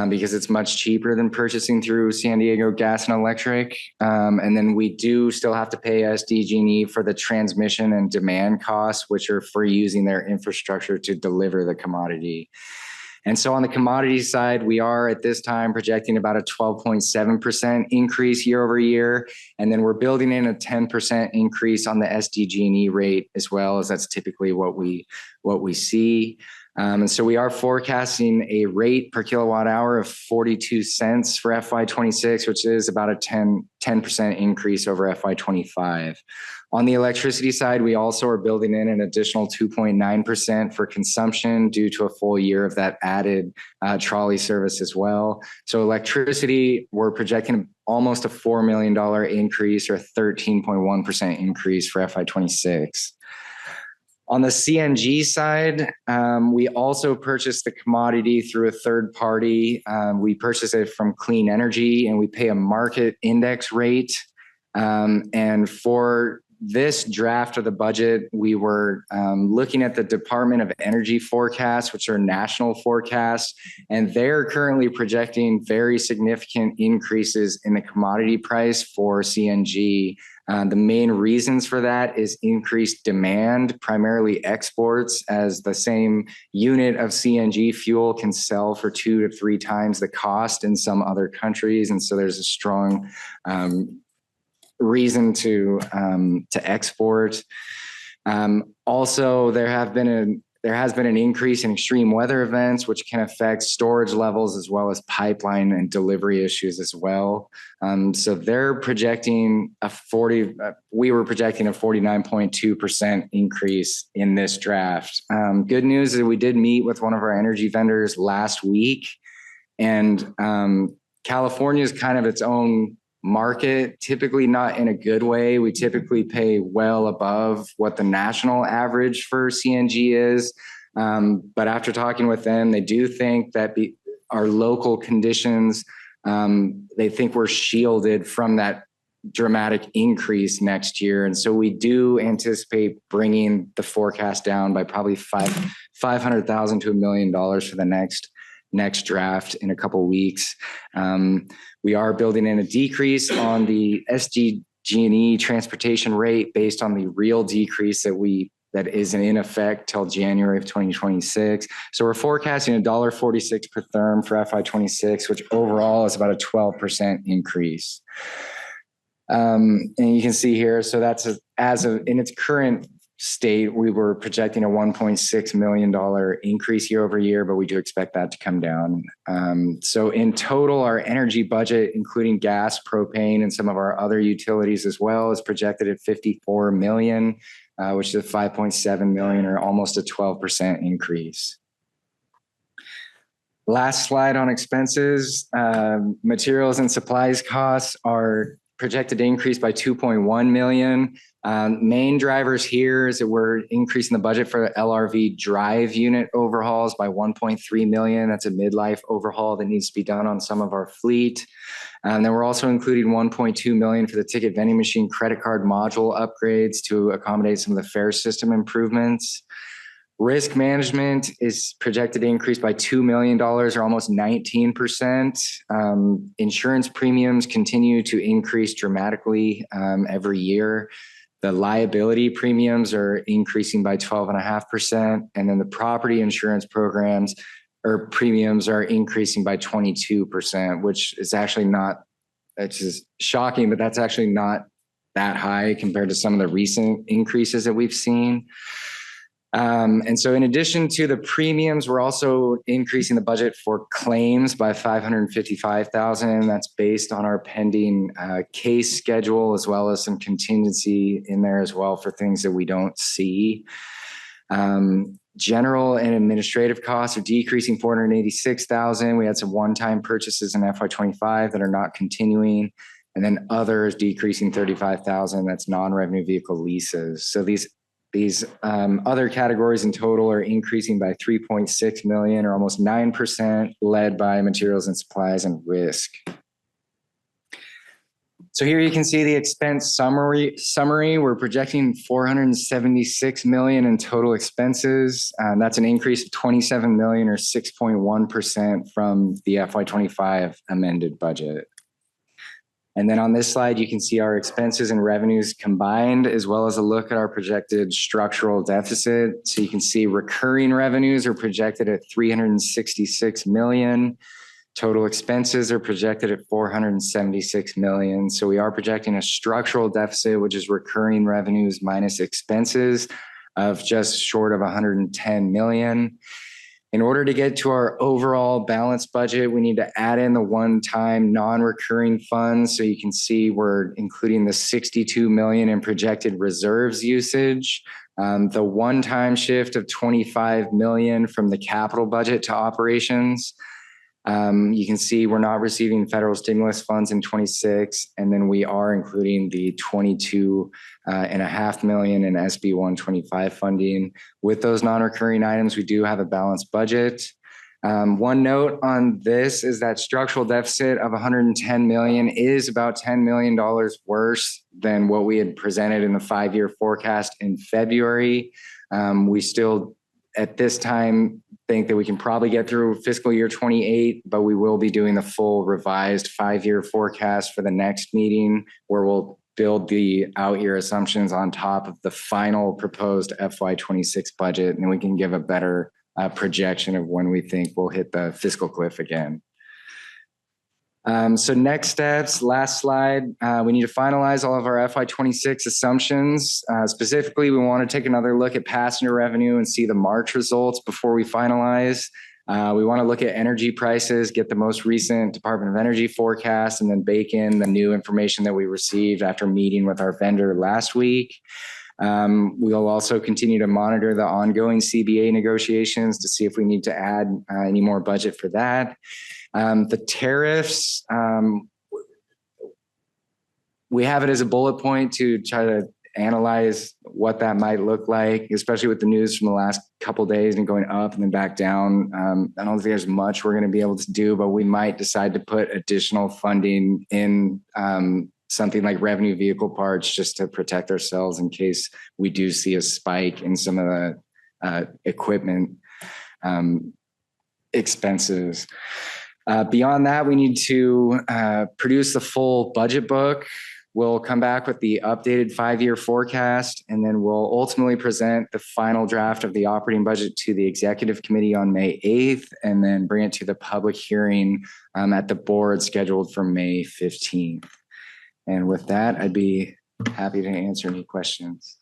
because it's much cheaper than purchasing through San Diego Gas and Electric. And then we do still have to pay SDG&E for the transmission and demand costs, which are for using their infrastructure to deliver the commodity. And so on the commodity side, we are at this time projecting about a 12.7% increase year over year. And then we're building in a 10% increase on the SDG&E rate as well, as that's typically what we see. And so we are forecasting a rate per kilowatt hour of 42 cents for FY26, which is about a 10% increase over FY25. On the electricity side, we also are building in an additional 2.9% for consumption due to a full year of that added trolley service as well. So electricity, we're projecting almost a $4 million increase or a 13.1% increase for FY26. On the CNG side, we also purchased the commodity through a third party. We purchase it from Clean Energy and we pay a market index rate. And for this draft of the budget, we were looking at the Department of Energy forecasts, which are national forecasts, and they're currently projecting very significant increases in the commodity price for CNG. The main reasons for that is increased demand, primarily exports, as the same unit of CNG fuel can sell for 2 to 3 times the cost in some other countries. And so there's a strong reason to export. Also, there has been an increase in extreme weather events, which can affect storage levels as well as pipeline and delivery issues as well. So they're projecting we were projecting a 49.2% increase in this draft. Good news is we did meet with one of our energy vendors last week, and California is kind of its own market, typically not in a good way. We typically pay well above what the national average for CNG is. But after talking with them, they do think that our local conditions, they think we're shielded from that dramatic increase next year. And so we do anticipate bringing the forecast down by probably $500,000 to $1 million for the next draft in a couple of weeks. We are building in a decrease on the SDG&E transportation rate based on the real decrease that is in effect till January of 2026. So we're forecasting $1.46 per therm for FY26, which overall is about a 12% increase. And you can see here, so that's in its current state, we were projecting a $1.6 million increase year over year, but we do expect that to come down. So in total, our energy budget, including gas, propane, and some of our other utilities as well, is projected at $54 million, which is a $5.7 million or almost a 12% increase. Last slide on expenses. Materials and supplies costs are projected to increase by $2.1 million. Main drivers here is that we're increasing the budget for LRV drive unit overhauls by $1.3 million. That's a midlife overhaul that needs to be done on some of our fleet. And then we're also including $1.2 million for the ticket vending machine credit card module upgrades to accommodate some of the fare system improvements. Risk management is projected to increase by $2 million or almost 19%. Insurance premiums continue to increase dramatically every year. The liability premiums are increasing by 12.5%. And then the property insurance programs or premiums are increasing by 22%, which is actually not, it's just shocking, but that's actually not that high compared to some of the recent increases that we've seen. And so in addition to the premiums, we're also increasing the budget for claims by $555,000. That's based on our pending case schedule, as well as some contingency in there as well for things that we don't see. General and administrative costs are decreasing $486,000. We had some one-time purchases in FY25 that are not continuing. And then others decreasing $35,000. That's non-revenue vehicle leases. So these other categories in total are increasing by $3.6 million or almost 9%, led by materials and supplies and risk. So here you can see the expense summary. We're projecting $476 million in total expenses. That's an increase of $27 million or 6.1% from the FY25 amended budget. And then on this slide, you can see our expenses and revenues combined, as well as a look at our projected structural deficit. So you can see recurring revenues are projected at 366 million. Total expenses are projected at 476 million. So we are projecting a structural deficit, which is recurring revenues minus expenses, of just short of 110 million. In order to get to our overall balanced budget, we need to add in the one-time non-recurring funds. So you can see we're including the 62 million in projected reserves usage, the one-time shift of 25 million from the capital budget to operations. You can see we're not receiving federal stimulus funds in 26, and then we are including the 22.5 million in SB 125 funding. With those non-recurring items, we do have a balanced budget. One note on this is that structural deficit of 110 million is about $10 million worse than what we had presented in the 5-year forecast in February. We still, at this time, think that we can probably get through fiscal year 28, but we will be doing the full revised 5-year forecast for the next meeting, where we'll build the out-year assumptions on top of the final proposed FY26 budget, and then we can give a better projection of when we think we'll hit the fiscal cliff again. So next steps, last slide, we need to finalize all of our FY26 assumptions. Specifically, we want to take another look at passenger revenue and see the March results before we finalize. We want to look at energy prices, get the most recent Department of Energy forecast, and then bake in the new information that we received after meeting with our vendor last week. We'll also continue to monitor the ongoing CBA negotiations to see if we need to add any more budget for that. The tariffs, we have it as a bullet point to try to analyze what that might look like, especially with the news from the last couple of days and going up and then back down. I don't think there's much we're going to be able to do, but we might decide to put additional funding in something like revenue vehicle parts just to protect ourselves in case we do see a spike in some of the equipment expenses. Beyond that, we need to produce the full budget book. We'll come back with the updated 5-year forecast, and then we'll ultimately present the final draft of the operating budget to the executive committee on May 8th, and then bring it to the public hearing at the board scheduled for May 15th. And with that, I'd be happy to answer any questions.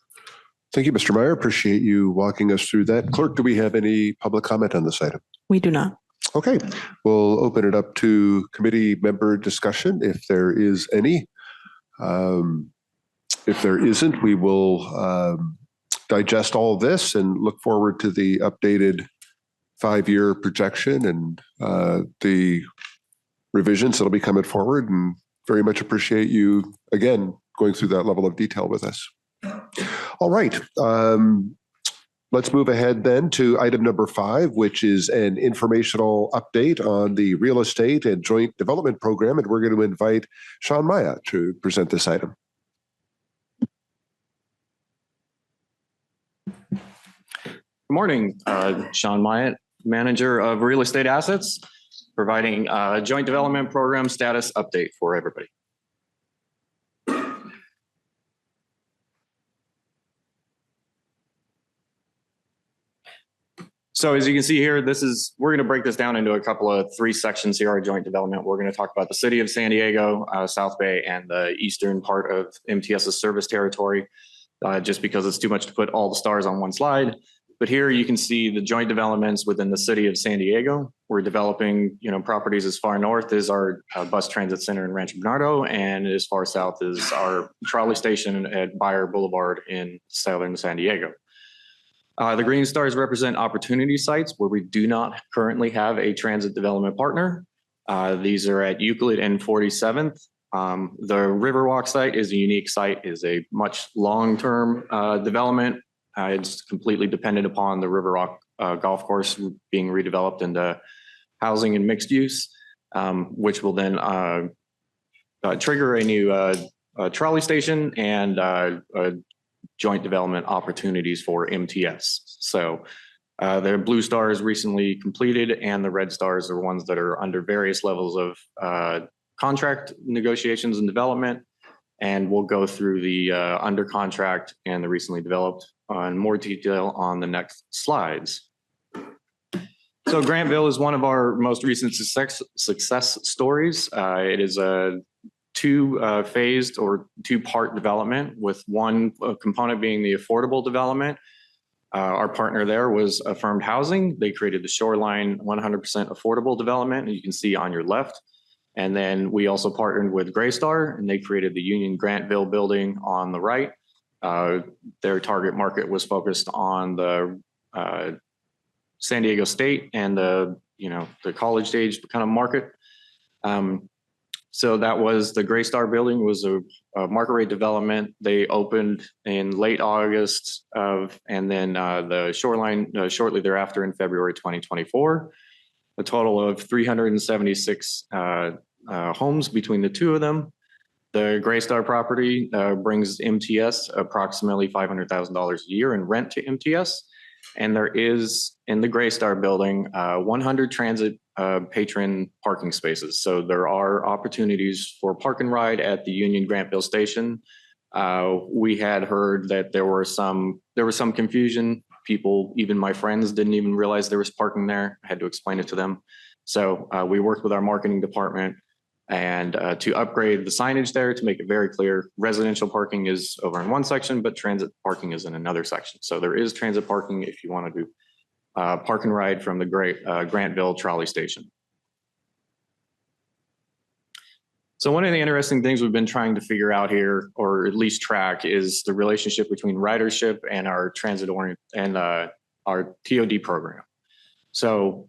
Thank you, Mr. Meyer. Appreciate you walking us through that. Clerk, do we have any public comment on this item? We do not. Okay, we'll open it up to committee member discussion if there is any. If there isn't, we will digest all of this and look forward to the updated 5-year projection and the revisions that'll be coming forward, and very much appreciate you, again, going through that level of detail with us. All right. Let's move ahead then to item number 5, which is an informational update on the real estate and joint development program. And we're going to invite Sean Maya to present this item. Good morning, Sean Myatt, Manager of Real Estate Assets, providing a joint development program status update for everybody. So as you can see here, we're going to break this down into a couple of 3 sections here, our joint development. We're going to talk about the city of San Diego, South Bay, and the eastern part of MTS's service territory, just because it's too much to put all the stars on one slide. But here you can see the joint developments within the city of San Diego. We're developing, properties as far north as our bus transit center in Rancho Bernardo, and as far south as our trolley station at Bayer Boulevard in southern San Diego. The green stars represent opportunity sites where we do not currently have a transit development partner. These are at Euclid and 47th. The Riverwalk site is a unique site, is a much long-term development. It's completely dependent upon the Riverwalk golf course being redeveloped into housing and mixed use, which will then trigger a new trolley station and joint development opportunities for MTS. So the blue stars recently completed, and the red stars are ones that are under various levels of contract negotiations and development, and we'll go through the under contract and the recently developed in more detail on the next slides. So Grantville is one of our most recent success stories. It is a two-phased or two-part development, with one component being the affordable development. Our partner there was Affirmed Housing. They created the Shoreline 100% affordable development, you can see on your left. And then we also partnered with Greystar, and they created the Union Grantville building on the right. Their target market was focused on the San Diego State and the college age kind of market. So that was the Greystar building, was a market rate development. They opened in late August and then the Shoreline shortly thereafter in February 2024. A total of 376 homes between the two of them. The Greystar property brings MTS approximately $500,000 a year in rent to MTS. And there is, in the Greystar building, 100 transit patron parking spaces. So there are opportunities for park and ride at the Union Grantville station. We had heard that there was some confusion. People, even my friends, didn't even realize there was parking there. I had to explain it to them. So we worked with our marketing department and to upgrade the signage there to make it very clear. Residential parking is over in one section, but transit parking is in another section. So there is transit parking if you want to do park and ride from the Grantville trolley station. So one of the interesting things we've been trying to figure out here, or at least track, is the relationship between ridership and our transit and our TOD program. So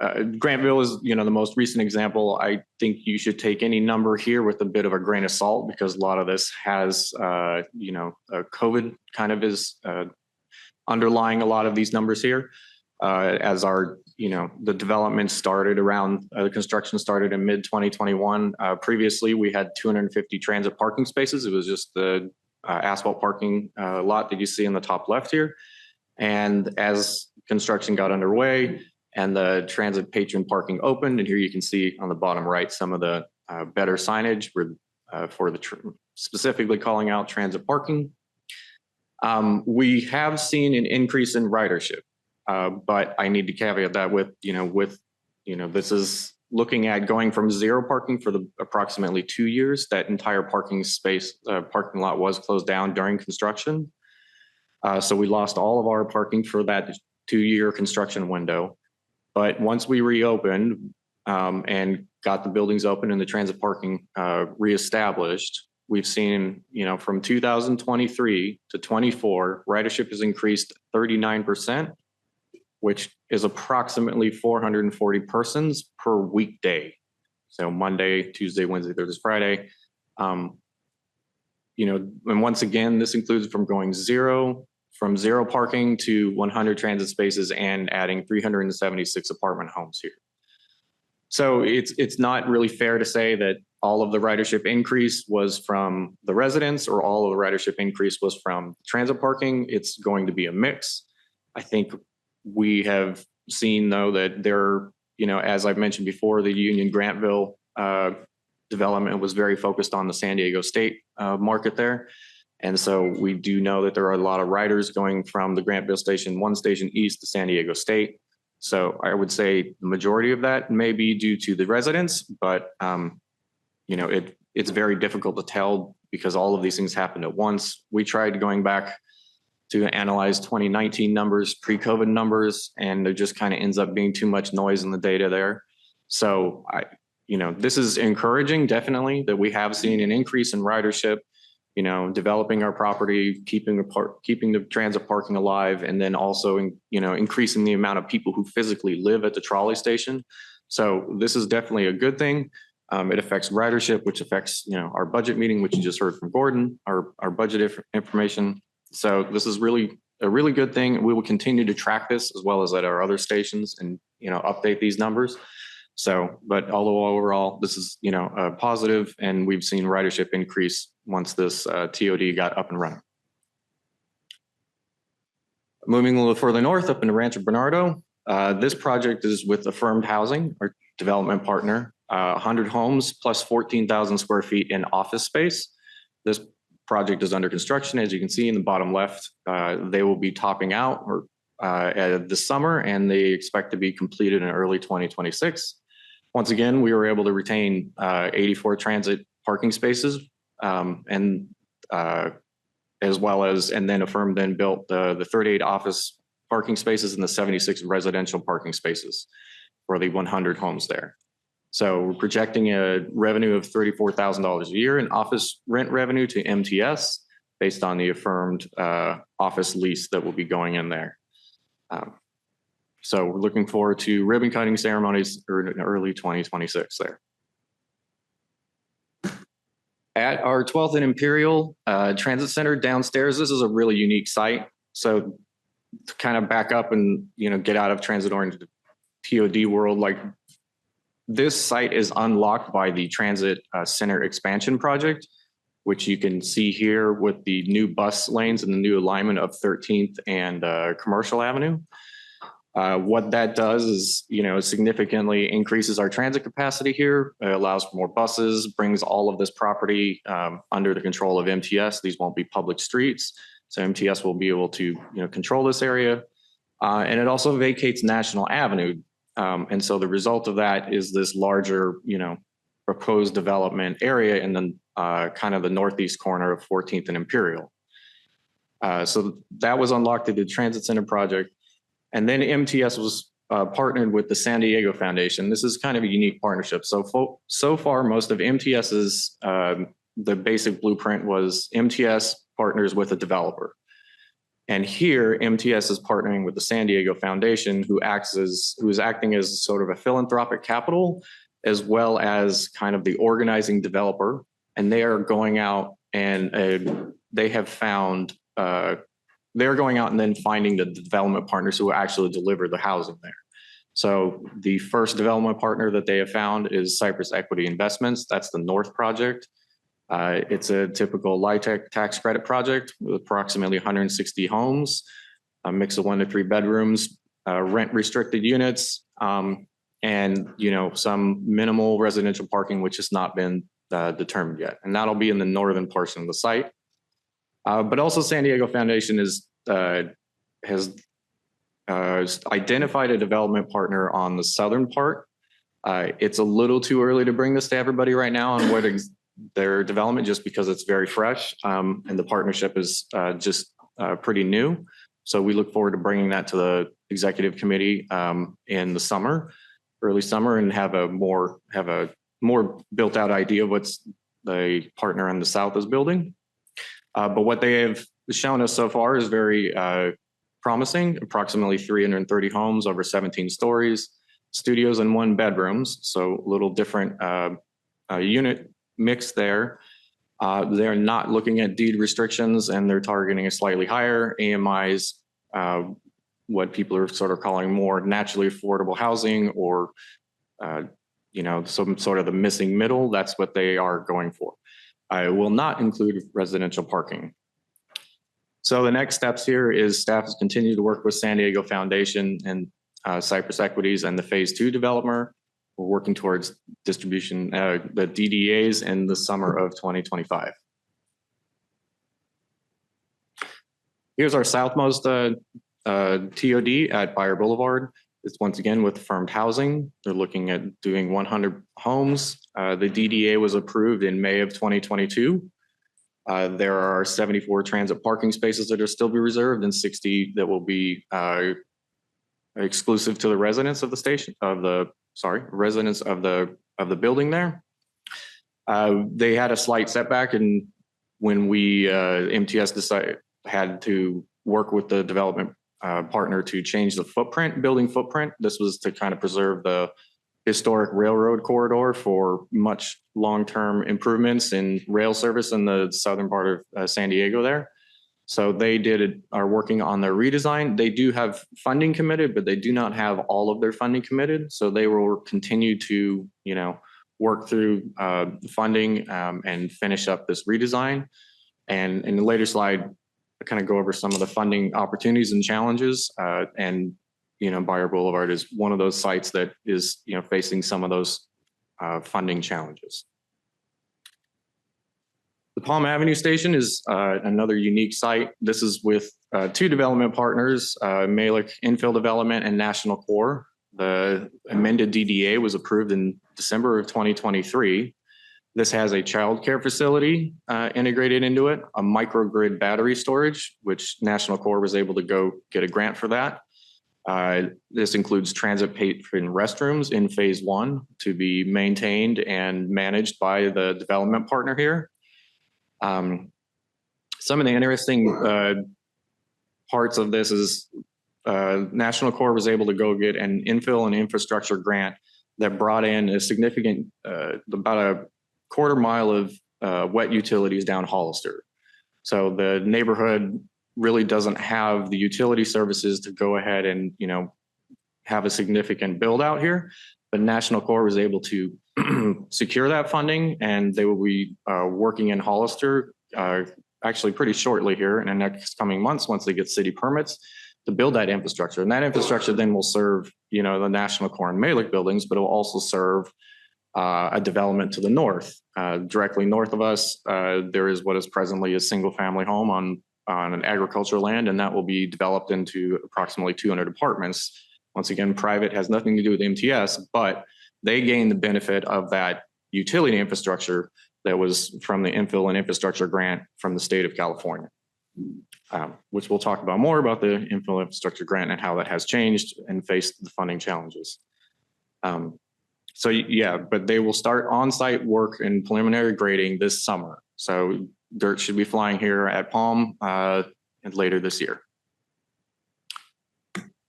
Grantville is, the most recent example. I think you should take any number here with a bit of a grain of salt, because a lot of this has, COVID kind of is underlying a lot of these numbers here. As our, the development started around, the construction started in mid 2021. Previously, we had 250 transit parking spaces. It was just the asphalt parking lot that you see in the top left here. And as construction got underway and the transit patron parking opened, and here you can see on the bottom right some of the better signage for specifically calling out transit parking. We have seen an increase in ridership. But I need to caveat that with, this is looking at going from zero parking for the approximately 2 years. That entire parking lot was closed down during construction. So we lost all of our parking for that 2-year construction window. But once we reopened and got the buildings open and the transit parking reestablished, we've seen, from 2023 to 24, ridership has increased 39%. Which is approximately 440 persons per weekday. So Monday, Tuesday, Wednesday, Thursday, Friday. And once again, this includes from zero parking to 100 transit spaces and adding 376 apartment homes here. So it's not really fair to say that all of the ridership increase was from the residents or all of the ridership increase was from transit parking. It's going to be a mix. I think we have seen, though, that there, as I've mentioned before, the Union Grantville development was very focused on the San Diego State market there. And so we do know that there are a lot of riders going from the Grantville station, one station east to San Diego State. So I would say the majority of that may be due to the residents, but, it's very difficult to tell because all of these things happened at once. We tried going back to analyze 2019 numbers, pre-COVID numbers, and there just kind of ends up being too much noise in the data there. So this is encouraging, definitely, that we have seen an increase in ridership, developing our property, keeping the transit parking alive, and then also, increasing the amount of people who physically live at the trolley station. So this is definitely a good thing. It affects ridership, which affects, our budget meeting, which you just heard from Gordon, our budget information. So this is really a really good thing. We will continue to track this as well as at our other stations and, update these numbers. So, but although overall this is, positive, and we've seen ridership increase once this TOD got up and running. Moving a little further north up into Rancho Bernardo, this project is with Affirmed Housing, our development partner. 100 homes plus 14,000 square feet in office space. This project is under construction, as you can see in the bottom left. They will be topping out this summer, and they expect to be completed in early 2026. Once again, we were able to retain 84 transit parking spaces, and as well as, and then a firm then built the 38 office parking spaces and the 76 residential parking spaces for the 100 homes there. So we're projecting a revenue of $34,000 a year in office rent revenue to MTS based on the affirmed office lease that will be going in there. So we're looking forward to ribbon cutting ceremonies in early 2026 there. At our 12th and Imperial Transit Center downstairs, this is a really unique site. So to kind of back up and get out of transit oriented TOD world, like this site is unlocked by the Transit Center expansion project, which you can see here with the new bus lanes and the new alignment of 13th and Commercial Avenue. What that does is, significantly increases our transit capacity here. It allows for more buses, brings all of this property under the control of MTS. These won't be public streets. So MTS will be able to, control this area. And it also vacates National Avenue. And so the result of that is this larger, proposed development area in the kind of the northeast corner of 14th and Imperial. So that was unlocked through the Transit Center project. And then MTS was partnered with the San Diego Foundation. This is kind of a unique partnership. So far, most of MTS's, the basic blueprint was MTS partners with a developer. And here, MTS is partnering with the San Diego Foundation, who is acting as sort of a philanthropic capital, as well as kind of the organizing developer. And they are going out and they have found, they're going out and then finding the development partners who will actually deliver the housing there. So the first development partner that they have found is Cypress Equity Investments. That's the North project. It's a typical LIHTC tax credit project with approximately 160 homes, a mix of 1 to 3 bedrooms, rent restricted units, and some minimal residential parking, which has not been determined yet. And that'll be in the northern portion of the site. But also San Diego Foundation has identified a development partner on the southern part. It's a little too early to bring this to everybody right now on what their development, just because it's very fresh and the partnership is just pretty new. So we look forward to bringing that to the executive committee in the early summer, and have a more built out idea of what's the partner in the south is building. But what they have shown us so far is very promising. Approximately 330 homes over 17 stories, studios and 1 bedrooms. So a little different unit mix there. They're not looking at deed restrictions, and they're targeting a slightly higher AMIs, what people are sort of calling more naturally affordable housing, or some sort of the missing middle. That's what they are going for. I will not include residential parking. So the next steps here is staff has continued to work with San Diego Foundation and Cypress Equities and the Phase 2 developer. We're working towards distribution, the DDAs in the summer of 2025. Here's our southmost TOD at Buyer Boulevard. It's once again with affirmed housing. They're looking at doing 100 homes. The DDA was approved in May of 2022. There are 74 transit parking spaces that are still be reserved, and 60 that will be exclusive to the residents of the station residents of the building there. They had a slight setback, and when we MTS had to work with the development partner to change the building footprint. This was to kind of preserve the historic railroad corridor for much long-term improvements in rail service in the southern part of San Diego there. So they are working on their redesign. They do have funding committed, but they do not have all of their funding committed. So they will continue to, work through funding and finish up this redesign. And in the later slide, I kind of go over some of the funding opportunities and challenges. And Buyer Boulevard is one of those sites that is, facing some of those funding challenges. The Palm Avenue Station is another unique site. This is with two development partners, Malick Infill Development and National Core. The amended DDA was approved in December of 2023. This has a childcare facility integrated into it, a microgrid battery storage, which National Core was able to go get a grant for that. This includes transit patron restrooms in phase 1 to be maintained and managed by the development partner here. Some of the interesting parts of this is National Core was able to go get an infill and infrastructure grant that brought in a significant, about a quarter mile of wet utilities down Hollister. So the neighborhood really doesn't have the utility services to go ahead and, have a significant build out here. But National Core was able to secure that funding, and they will be working in Hollister actually pretty shortly here in the next coming months once they get city permits to build that infrastructure. And that infrastructure then will serve, the National Core and Malick buildings, but it will also serve a development to the north. Directly north of us, there is what is presently a single family home on an agricultural land, and that will be developed into approximately 200 apartments. Once again, private, has nothing to do with MTS, but they gain the benefit of that utility infrastructure that was from the infill and infrastructure grant from the state of California, which we'll talk about more about the infill infrastructure grant and how that has changed and faced the funding challenges. So yeah, but they will start on-site work and preliminary grading this summer. So dirt should be flying here at Palm later this year.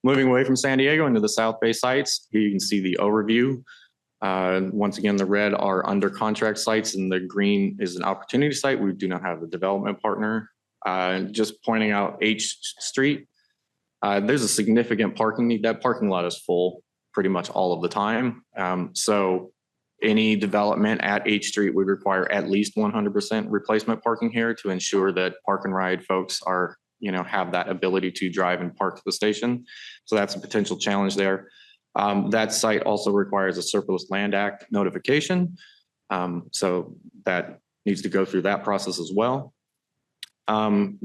Moving away from San Diego into the South Bay sites, here you can see the overview. Once again, the red are under contract sites and the green is an opportunity site. We do not have a development partner. Just pointing out H Street, there's a significant parking need. That parking lot is full pretty much all of the time. So any development at H Street would require at least 100% replacement parking here to ensure that park and ride folks are, have that ability to drive and park to the station. So that's a potential challenge there. That site also requires a Surplus Land Act notification. So that needs to go through that process as well.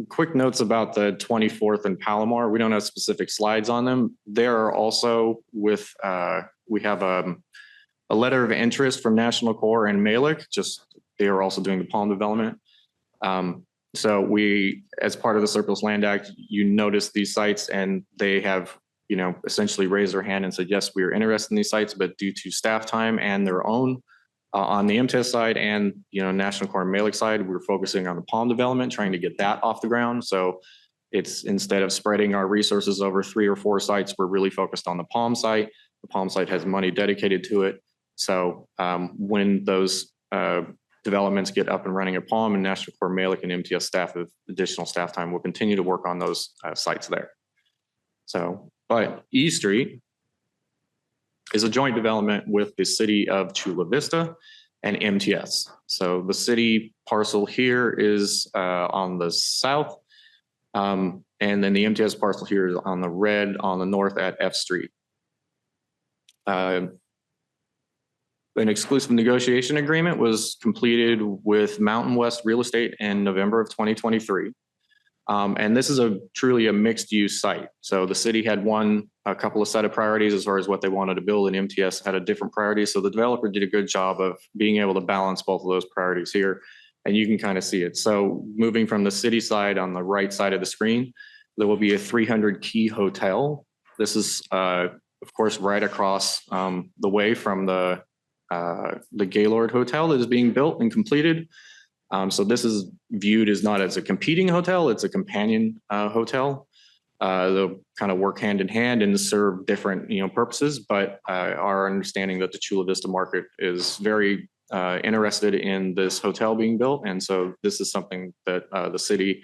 Quick notes about the 24th and Palomar. We don't have specific slides on them. There are also with, we have a letter of interest from National Core and Malick, they are also doing the Palm development. So we, as part of the Surplus Land Act, you notice these sites and they have, essentially raised their hand and said, yes, we are interested in these sites, but due to staff time and their own on the MTS side and, National Core and Malick side, we're focusing on the Palm development, trying to get that off the ground. So it's, instead of spreading our resources over 3 or 4 sites, we're really focused on the Palm site. The Palm site has money dedicated to it. So when those developments get up and running at Palm and National Core, Malick, and MTS staff with additional staff time, we'll continue to work on those sites there. So, but E Street is a joint development with the city of Chula Vista and MTS. So the city parcel here is on the south, and then the MTS parcel here is on the red on the north at F Street. An exclusive negotiation agreement was completed with Mountain West Real Estate in November of 2023. And this is truly a mixed use site. So the city had a couple of set of priorities as far as what they wanted to build, and MTS had a different priority. So the developer did a good job of being able to balance both of those priorities here. And you can kind of see it. So moving from the city side on the right side of the screen, there will be a 300 key hotel. This is, of course, right across the way from the Gaylord Hotel that is being built and completed. So this is viewed as not as a competing hotel, it's a companion hotel. They'll kind of work hand in hand and serve different purposes, but our understanding that the Chula Vista market is very interested in this hotel being built. And so this is something that the city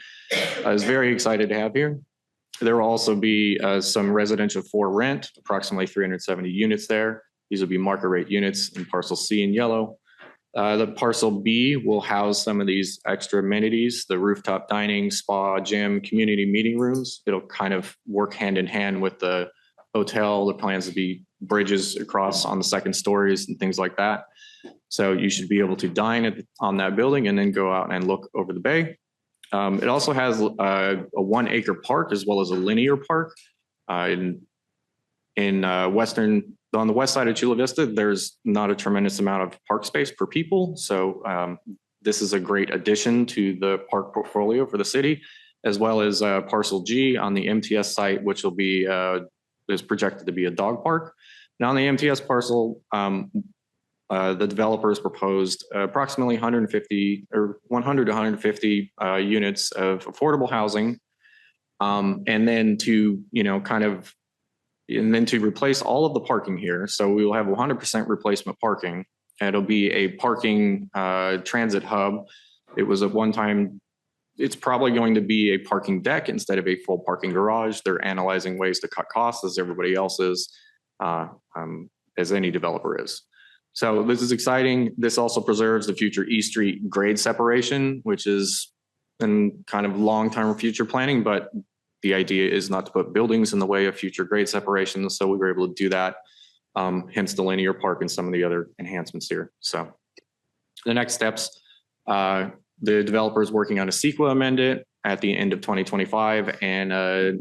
is very excited to have here. There will also be some residential for rent, approximately 370 units there. These will be market rate units in parcel C in yellow. The parcel B will house some of these extra amenities, the rooftop dining, spa, gym, community meeting rooms. It'll kind of work hand in hand with the hotel. The plans to be, bridges across on the second stories and things like that. So you should be able to dine on that building and then go out and look over the bay. It also has a 1 acre park as well as a linear park. On the west side of Chula Vista, there's not a tremendous amount of park space per people. So this is a great addition to the park portfolio for the city, as well as parcel G on the MTS site, which will be is projected to be a dog park. Now on the MTS parcel, the developers proposed approximately 150 or 100 to 150 units of affordable housing. And then to, and then to replace all of the parking here. So we will have 100% replacement parking. And it'll be a parking transit hub. It was at one time, it's probably going to be a parking deck instead of a full parking garage. They're analyzing ways to cut costs as everybody else is, as any developer is. So this is exciting. This also preserves the future East Street grade separation, which is in kind of long-term future planning, but the idea is not to put buildings in the way of future grade separation. So we were able to do that, hence the linear park and some of the other enhancements here. So the next steps, the developer is working on a CEQA amendment at the end of 2025, and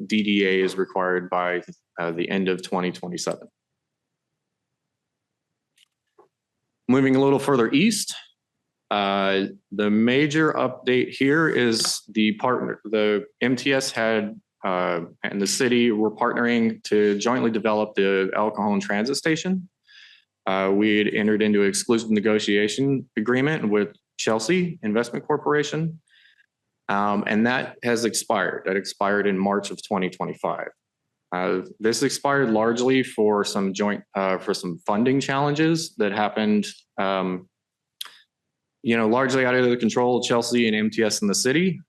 DDA is required by the end of 2027. Moving a little further east, the major update here is the MTS had and the city were partnering to jointly develop the El Cajon Transit Station. We had entered into an exclusive negotiation agreement with Chelsea Investment Corporation, and that has expired. That expired in March of 2025. This expired largely for some for some funding challenges that happened, largely out of the control of Chelsea and MTS in the city.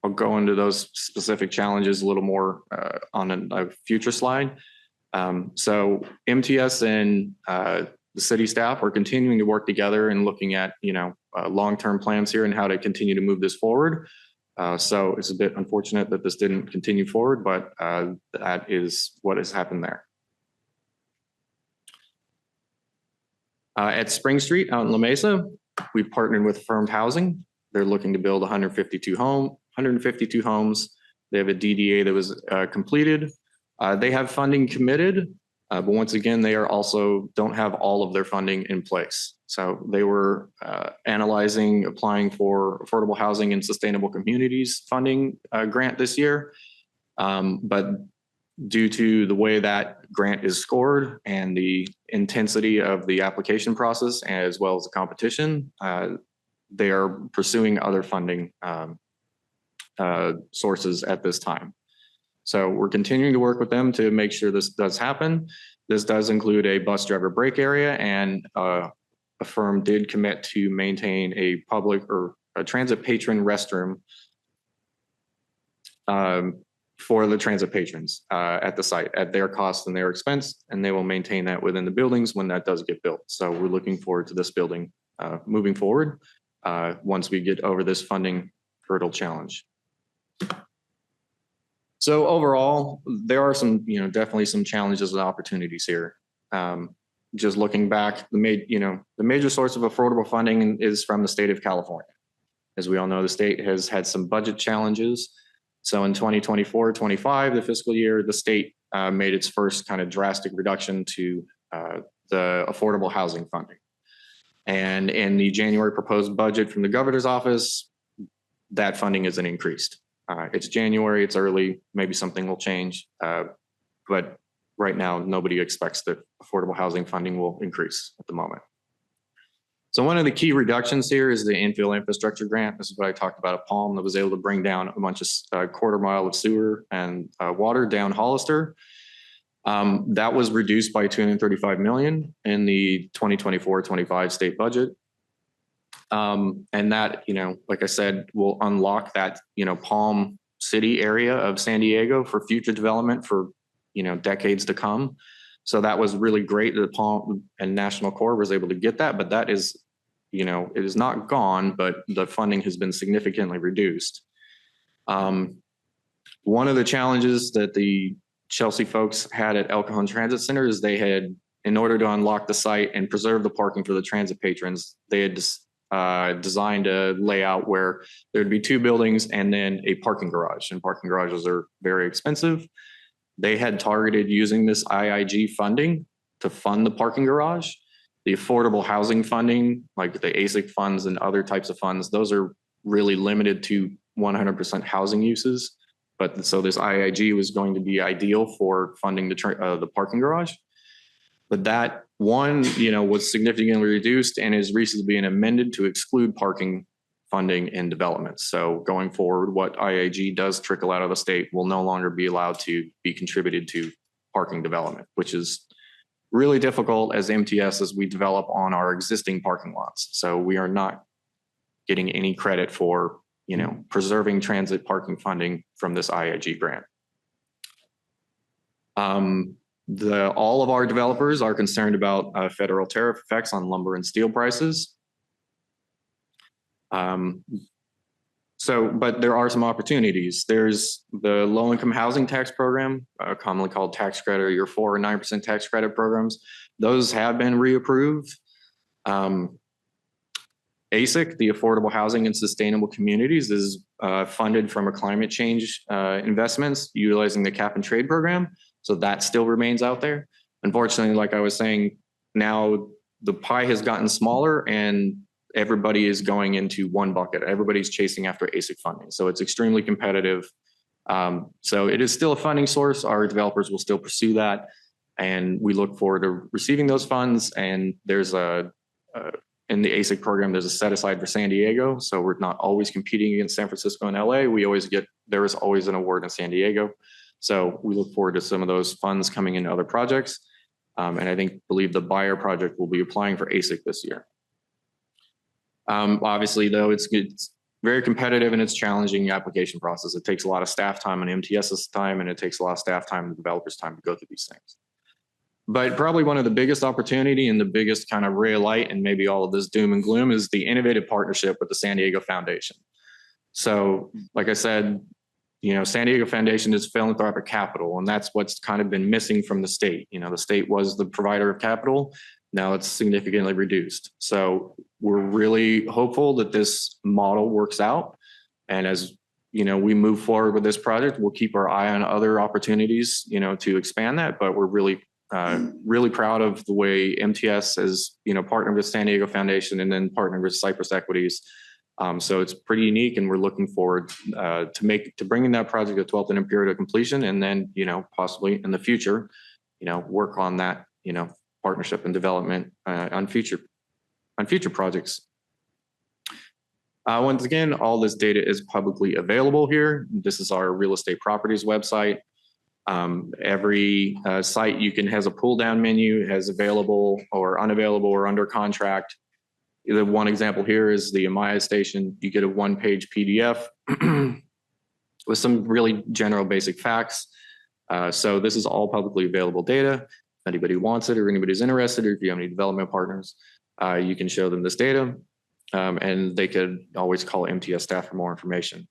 I'll go into those specific challenges a little more on a future slide. So MTS and the city staff are continuing to work together and looking at, long-term plans here and how to continue to move this forward. So it's a bit unfortunate that this didn't continue forward, but that is what has happened there. At Spring Street out in La Mesa, we've partnered with Affirmed Housing. They're looking to build 152 homes. They have a DDA that was completed. They have funding committed, but once again, they are also don't have all of their funding in place. So they were applying for Affordable Housing and Sustainable Communities funding grant this year. But due to the way that grant is scored and the intensity of the application process, as well as the competition, they are pursuing other funding sources at this time. So we're continuing to work with them to make sure this does happen. This does include a bus driver break area, and a firm did commit to maintain a public or a transit patron restroom for the transit patrons at the site at their cost and their expense, and they will maintain that within the buildings when that does get built. So we're looking forward to this building moving forward once we get over this funding hurdle challenge. So overall, there are some, definitely some challenges and opportunities here. Just looking back, the major source of affordable funding is from the state of California. As we all know, the state has had some budget challenges. So in 2024-25, the fiscal year, the state made its first kind of drastic reduction to the affordable housing funding. And in the January proposed budget from the governor's office, that funding isn't increased. It's January, it's early, maybe something will change. But right now, nobody expects that affordable housing funding will increase at the moment. So one of the key reductions here is the infill infrastructure grant. This is what I talked about at Palm, that was able to bring down a bunch of quarter mile of sewer and water down Hollister. That was reduced by $235 million in the 2024-25 state budget. And that, like I said, will unlock that, Palm City area of San Diego for future development for, decades to come. So that was really great that Palm and National Corps was able to get that, but that is, it is not gone, but the funding has been significantly reduced. One of the challenges that the Chelsea folks had at El Cajon Transit Center is they had, in order to unlock the site and preserve the parking for the transit patrons, they had designed a layout where there'd be 2 buildings and then a parking garage, and parking garages are very expensive. They had targeted using this IIG funding to fund the parking garage. The affordable housing funding, like the ASIC funds and other types of funds, those are really limited to 100% housing uses. But so this IIG was going to be ideal for funding the parking garage. But that one, was significantly reduced and is recently being amended to exclude parking funding in development. So going forward, what IIG does trickle out of the state will no longer be allowed to be contributed to parking development, which is really difficult as MTS as we develop on our existing parking lots. So we are not getting any credit for, preserving transit parking funding from this IIG grant. All of our developers are concerned about federal tariff effects on lumber and steel prices. But there are some opportunities. There's the low-income housing tax program, commonly called tax credit, or your 4 or 9% tax credit programs. Those have been reapproved. ASIC, the Affordable Housing and Sustainable Communities, is funded from a climate change investments utilizing the cap and trade program. So that still remains out there. Unfortunately, like I was saying, now the pie has gotten smaller and everybody is going into one bucket. Everybody's chasing after ASIC funding. So it's extremely competitive. So it is still a funding source. Our developers will still pursue that. And we look forward to receiving those funds. And there's in the ASIC program, there's a set aside for San Diego. So we're not always competing against San Francisco and LA. There is always an award in San Diego. So we look forward to some of those funds coming into other projects. And I believe the Buyer project will be applying for ASIC this year. Obviously, though, it's very competitive and it's challenging the application process. It takes a lot of staff time and MTS's time, and it takes a lot of staff time and developers' time to go through these things. But probably one of the biggest opportunity and the biggest kind of ray of light and maybe all of this doom and gloom is the innovative partnership with the San Diego Foundation. So like I said, San Diego Foundation is philanthropic capital, and that's what's kind of been missing from the state. The state was the provider of capital. Now it's significantly reduced. So we're really hopeful that this model works out. And as we move forward with this project, we'll keep our eye on other opportunities, to expand that. But we're really proud of the way MTS has, partnered with San Diego Foundation and then partnered with Cypress Equities. So it's pretty unique, and we're looking forward to bringing that project to 12th and Imperial to completion, and then possibly in the future, work on that partnership and development on future projects. Once again, all this data is publicly available here. This is our real estate properties website. Every site has a pull down menu, has available or unavailable or under contract. The one example here is the Amaya station. You get a 1-page PDF with some really general basic facts. So this is all publicly available data. If anybody wants it or anybody's interested, or if you have any development partners, you can show them this data, and they could always call MTS staff for more information.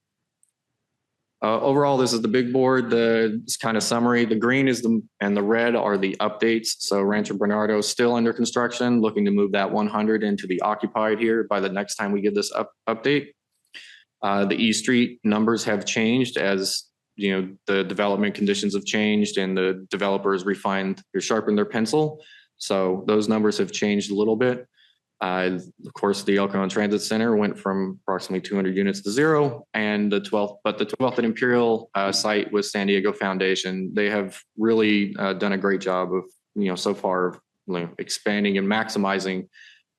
Overall, this is the big board, the kind of summary. The green is and the red are the updates. So Rancho Bernardo is still under construction, looking to move that 100 into the occupied here by the next time we get this update. The E Street numbers have changed as the development conditions have changed and the developers refined or sharpened their pencil. So those numbers have changed a little bit. Of course, the El Cajon Transit Center went from approximately 200 units to 0, and the 12th and Imperial site with San Diego Foundation, they have really done a great job of, so far, expanding and maximizing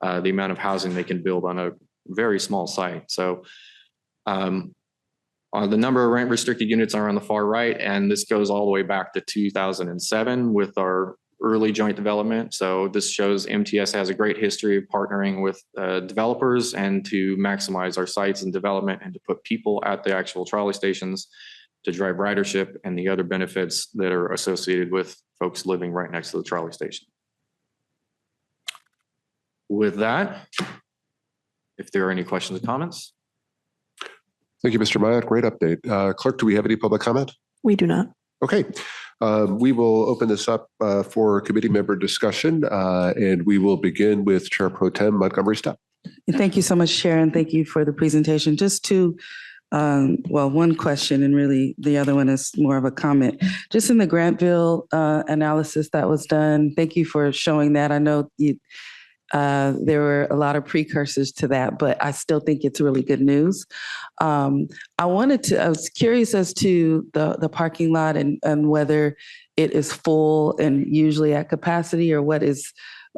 the amount of housing they can build on a very small site. So the number of rent restricted units are on the far right, and this goes all the way back to 2007 with our early joint development. So this shows MTS has a great history of partnering with developers and to maximize our sites and development and to put people at the actual trolley stations to drive ridership and the other benefits that are associated with folks living right next to the trolley station. With that, if there are any questions or comments. Thank you, Mr. Myatt. Great update. Clerk, do we have any public comment? We do not. Okay. We will open this up for committee member discussion, and we will begin with Chair Pro Tem Montgomery Stepp. Thank you so much, Chair, and thank you for the presentation. Just two, one question, and really the other one is more of a comment. Just in the Grantville analysis that was done, thank you for showing that. I know there were a lot of precursors to that, but I still think it's really good news. I was curious as to the parking lot and whether it is full and usually at capacity, or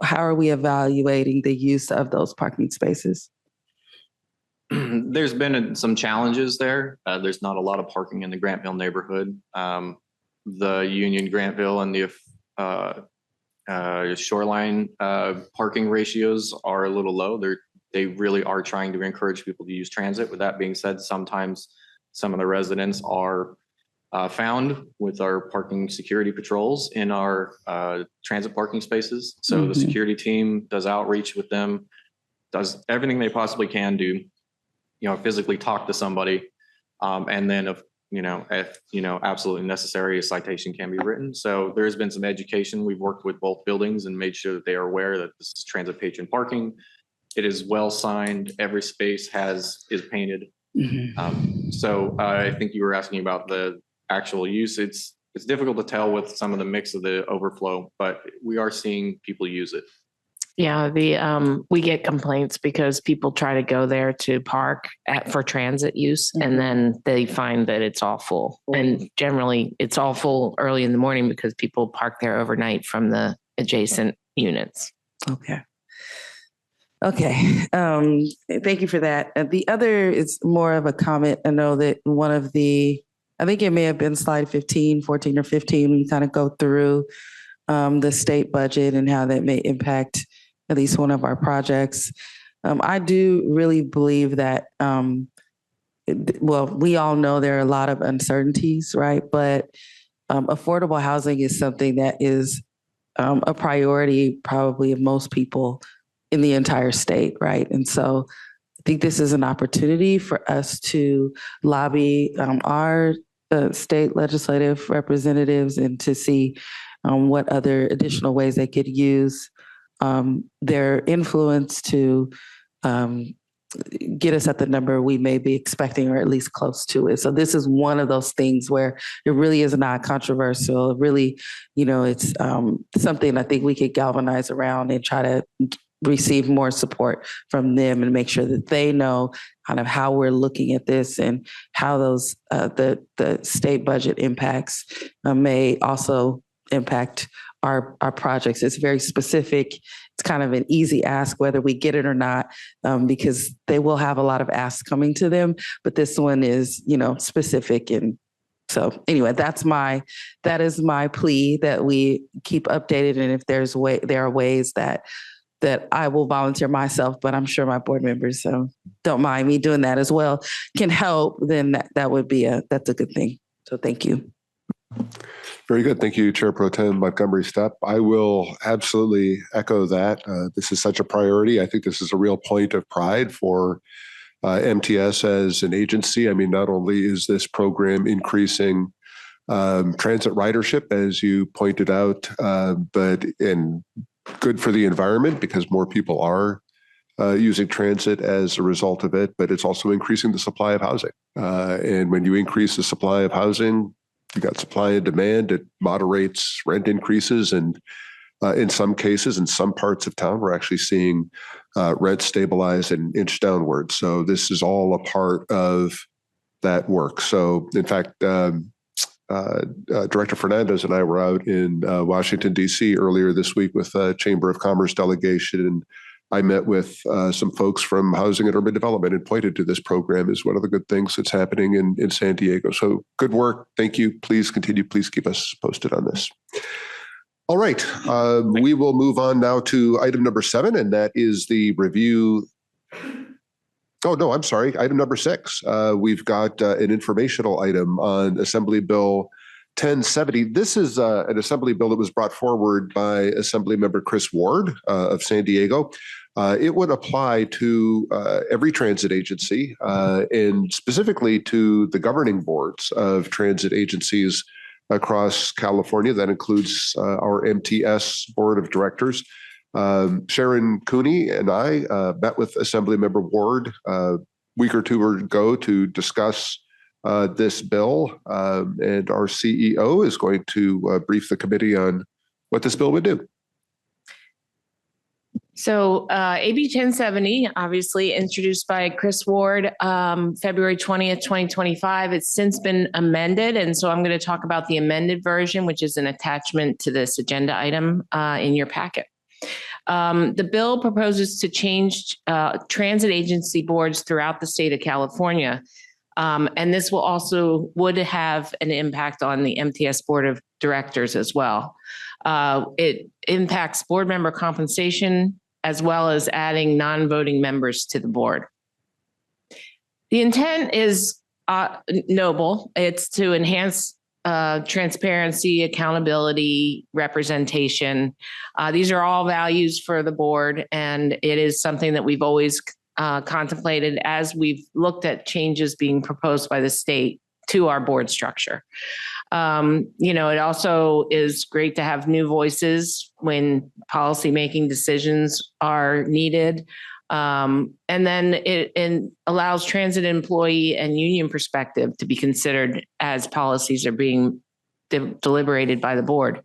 how are we evaluating the use of those parking spaces? There's been some challenges there. There's not a lot of parking in the Grantville neighborhood. The Union, Grantville, and the Shoreline parking ratios are a little low. They really are trying to encourage people to use transit. With that being said, sometimes some of the residents are found with our parking security patrols in our transit parking spaces. So the security team does outreach with them, does everything they possibly can to, physically talk to somebody. And then if absolutely necessary, a citation can be written. So there's been some education. We've worked with both buildings and made sure that they are aware that this is transit patron parking. It is well signed. Every space is painted. So I think you were asking about the actual use. It's difficult to tell with some of the mix of the overflow, but we are seeing people use it. Yeah, we get complaints because people try to go there to park for transit use, and then they find that it's all full. And generally, it's all full early in the morning because people park there overnight from the adjacent units. Okay. Thank you for that. The other is more of a comment. I know that I think it may have been slide 14 or 15, when you kind of go through the state budget and how that may impact at least one of our projects. I do really believe that, we all know there are a lot of uncertainties, right? But affordable housing is something that is a priority probably of most people in the entire state, right? And so I think this is an opportunity for us to lobby our state legislative representatives and to see what other additional ways they could use their influence to get us at the number we may be expecting, or at least close to it. So this is one of those things where it really is not controversial. It really, it's something I think we could galvanize around and try to receive more support from them and make sure that they know kind of how we're looking at this and how those the state budget impacts may also impact our projects. It's very specific. It's kind of an easy ask whether we get it or not, because they will have a lot of asks coming to them, but this one is, specific. And so anyway, that is my plea, that we keep updated. And if there are ways that I will volunteer myself, but I'm sure my board members don't mind me doing that as well, can help, then that's a good thing. So thank you. Very good. Thank you, Chair Pro Tem Montgomery Stepp. I will absolutely echo that. This is such a priority. I think this is a real point of pride for MTS as an agency. I mean, not only is this program increasing transit ridership, as you pointed out, but good for the environment because more people are using transit as a result of it, but it's also increasing the supply of housing. And when you increase the supply of housing, you got supply and demand. It moderates rent increases, and in some cases, in some parts of town, we're actually seeing rent stabilize and inch downward. So this is all a part of that work. So, in fact, Director Fernandez and I were out in Washington, D.C. earlier this week with a Chamber of Commerce delegation, and I met with some folks from Housing and Urban Development and pointed to this program as one of the good things that's happening in San Diego. So good work. Thank you. Please continue. Please keep us posted on this. All right. We will move on now to item number 7, and that is the review. Oh, no, I'm sorry. Item number 6. We've got an informational item on Assembly Bill 1070. This is an Assembly bill that was brought forward by Assembly Member Chris Ward of San Diego. It would apply to every transit agency and specifically to the governing boards of transit agencies across California. That includes our MTS Board of Directors. Sharon Cooney and I met with Assemblymember Ward a week or two ago to discuss this bill, and our CEO is going to brief the committee on what this bill would do. So AB 1070, obviously introduced by Chris Ward, February 20th, 2025. It's since been amended. And so I'm going to talk about the amended version, which is an attachment to this agenda item in your packet. The bill proposes to change transit agency boards throughout the state of California. And this would have an impact on the MTS Board of Directors as well. It impacts board member compensation, as well as adding non-voting members to the board. The intent is noble. It's to enhance transparency, accountability, representation. These are all values for the board, and it is something that we've always contemplated as we've looked at changes being proposed by the state to our board structure. It also is great to have new voices when policy-making decisions are needed. And then it allows transit employee and union perspective to be considered as policies are being deliberated by the board.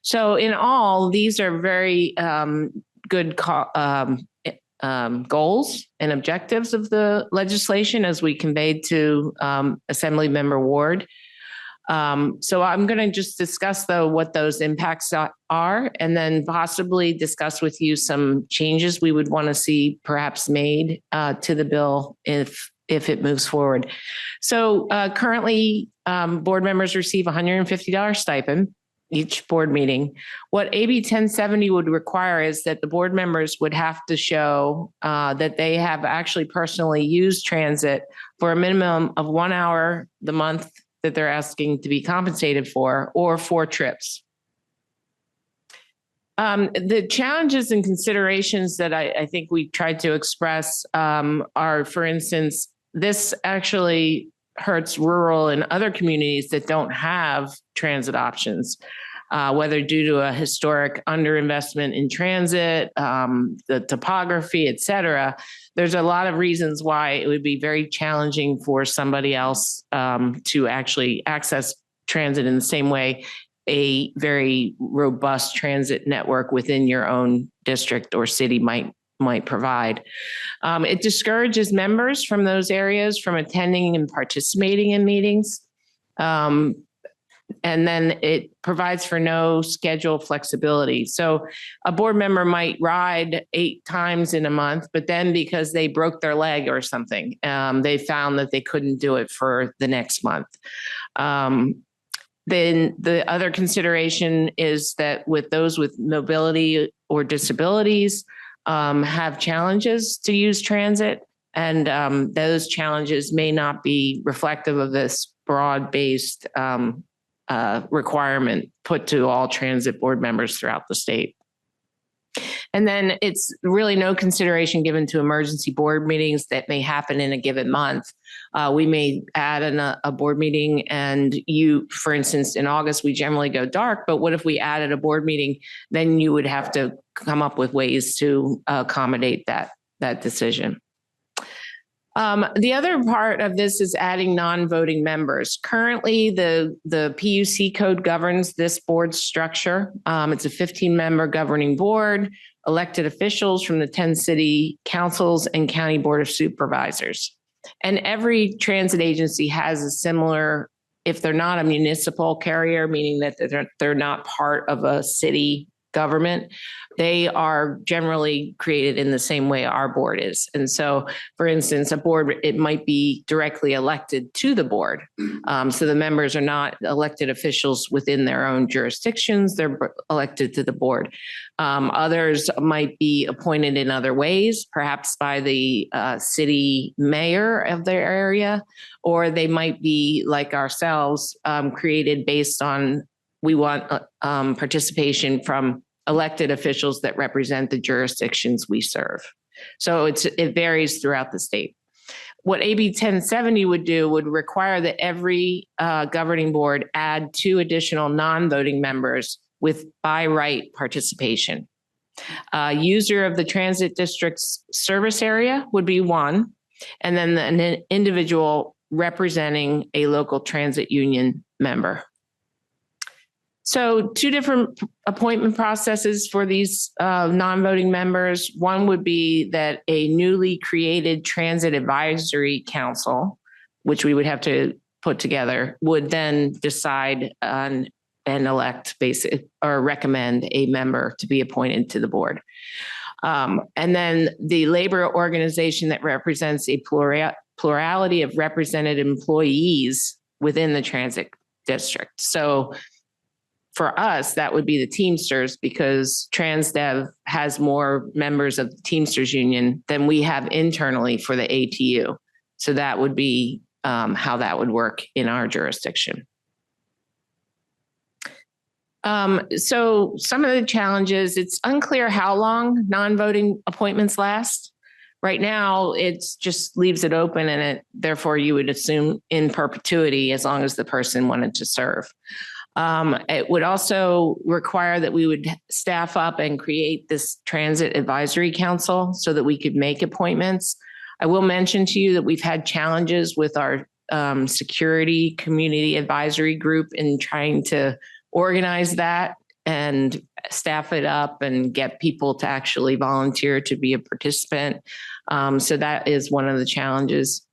So in all, these are very good goals and objectives of the legislation as we conveyed to Assemblymember Ward. So I'm going to just discuss, though, what those impacts are, and then possibly discuss with you some changes we would want to see perhaps made to the bill if it moves forward. So currently, board members receive $150 stipend each board meeting. What AB 1070 would require is that the board members would have to show that they have actually personally used transit for a minimum of 1 hour the month that they're asking to be compensated for, or 4 trips. The challenges and considerations that I think we tried to express are, for instance, this actually hurts rural and other communities that don't have transit options, whether due to a historic underinvestment in transit, the topography, et cetera. There's a lot of reasons why it would be very challenging for somebody else to actually access transit in the same way a very robust transit network within your own district or city might provide. It discourages members from those areas from attending and participating in meetings. And then it provides for no schedule flexibility. So a board member might ride 8 times in a month, but then because they broke their leg or something, they found that they couldn't do it for the next month. Then the other consideration is that with those with mobility or disabilities have challenges to use transit, and those challenges may not be reflective of this broad-based requirement put to all transit board members throughout the state. And then it's really no consideration given to emergency board meetings that may happen in a given month. We may add a board meeting, and for instance, in August, we generally go dark, but what if we added a board meeting? Then you would have to come up with ways to accommodate that decision. The other part of this is adding non-voting members. Currently, the PUC code governs this board structure. It's a 15-member governing board, elected officials from the 10 city councils and county board of supervisors. And every transit agency has a similar, if they're not a municipal carrier, meaning that they're not part of a city government, they are generally created in the same way our board is. And so, for instance, a board, it might be directly elected to the board. So the members are not elected officials within their own jurisdictions, they're elected to the board. Others might be appointed in other ways, perhaps by the city mayor of their area, or they might be like ourselves, created based on we want participation from elected officials that represent the jurisdictions we serve. So it varies throughout the state. what AB 1070 would do would require that every governing board add 2 additional non-voting members with by right participation. User of the transit district's service area would be 1, and then an individual representing a local transit union member. So 2 different appointment processes for these non-voting members. One would be that a newly created transit advisory council, which we would have to put together, would then decide on and elect or recommend a member to be appointed to the board. And then the labor organization that represents a plurality of represented employees within the transit district. So for us, that would be the Teamsters, because TransDev has more members of the Teamsters Union than we have internally for the ATU. So that would be how that would work in our jurisdiction. So some of the challenges, it's unclear how long non-voting appointments last. Right now, it just leaves it open, and therefore you would assume in perpetuity as long as the person wanted to serve. It would also require that we would staff up and create this transit advisory council so that we could make appointments. I will mention to you that we've had challenges with our security community advisory group in trying to organize that and staff it up and get people to actually volunteer to be a participant. So that is one of the challenges.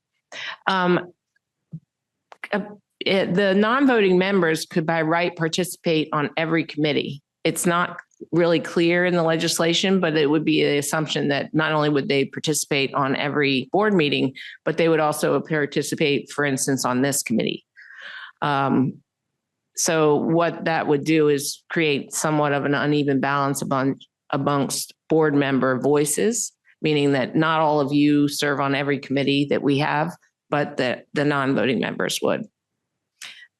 The non-voting members could by right participate on every committee. It's not really clear in the legislation, but it would be the assumption that not only would they participate on every board meeting, but they would also participate, for instance, on this committee. So what that would do is create somewhat of an uneven balance amongst board member voices, meaning that not all of you serve on every committee that we have, but that the non-voting members would.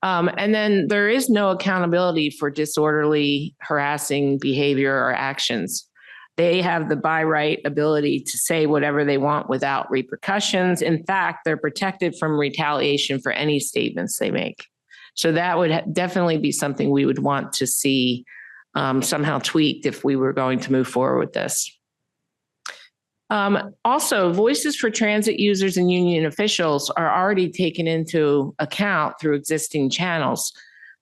And then there is no accountability for disorderly, harassing behavior or actions. They have the by right ability to say whatever they want without repercussions. In fact, they're protected from retaliation for any statements they make. So that would definitely be something we would want to see somehow tweaked if we were going to move forward with this. Also, voices for transit users and union officials are already taken into account through existing channels.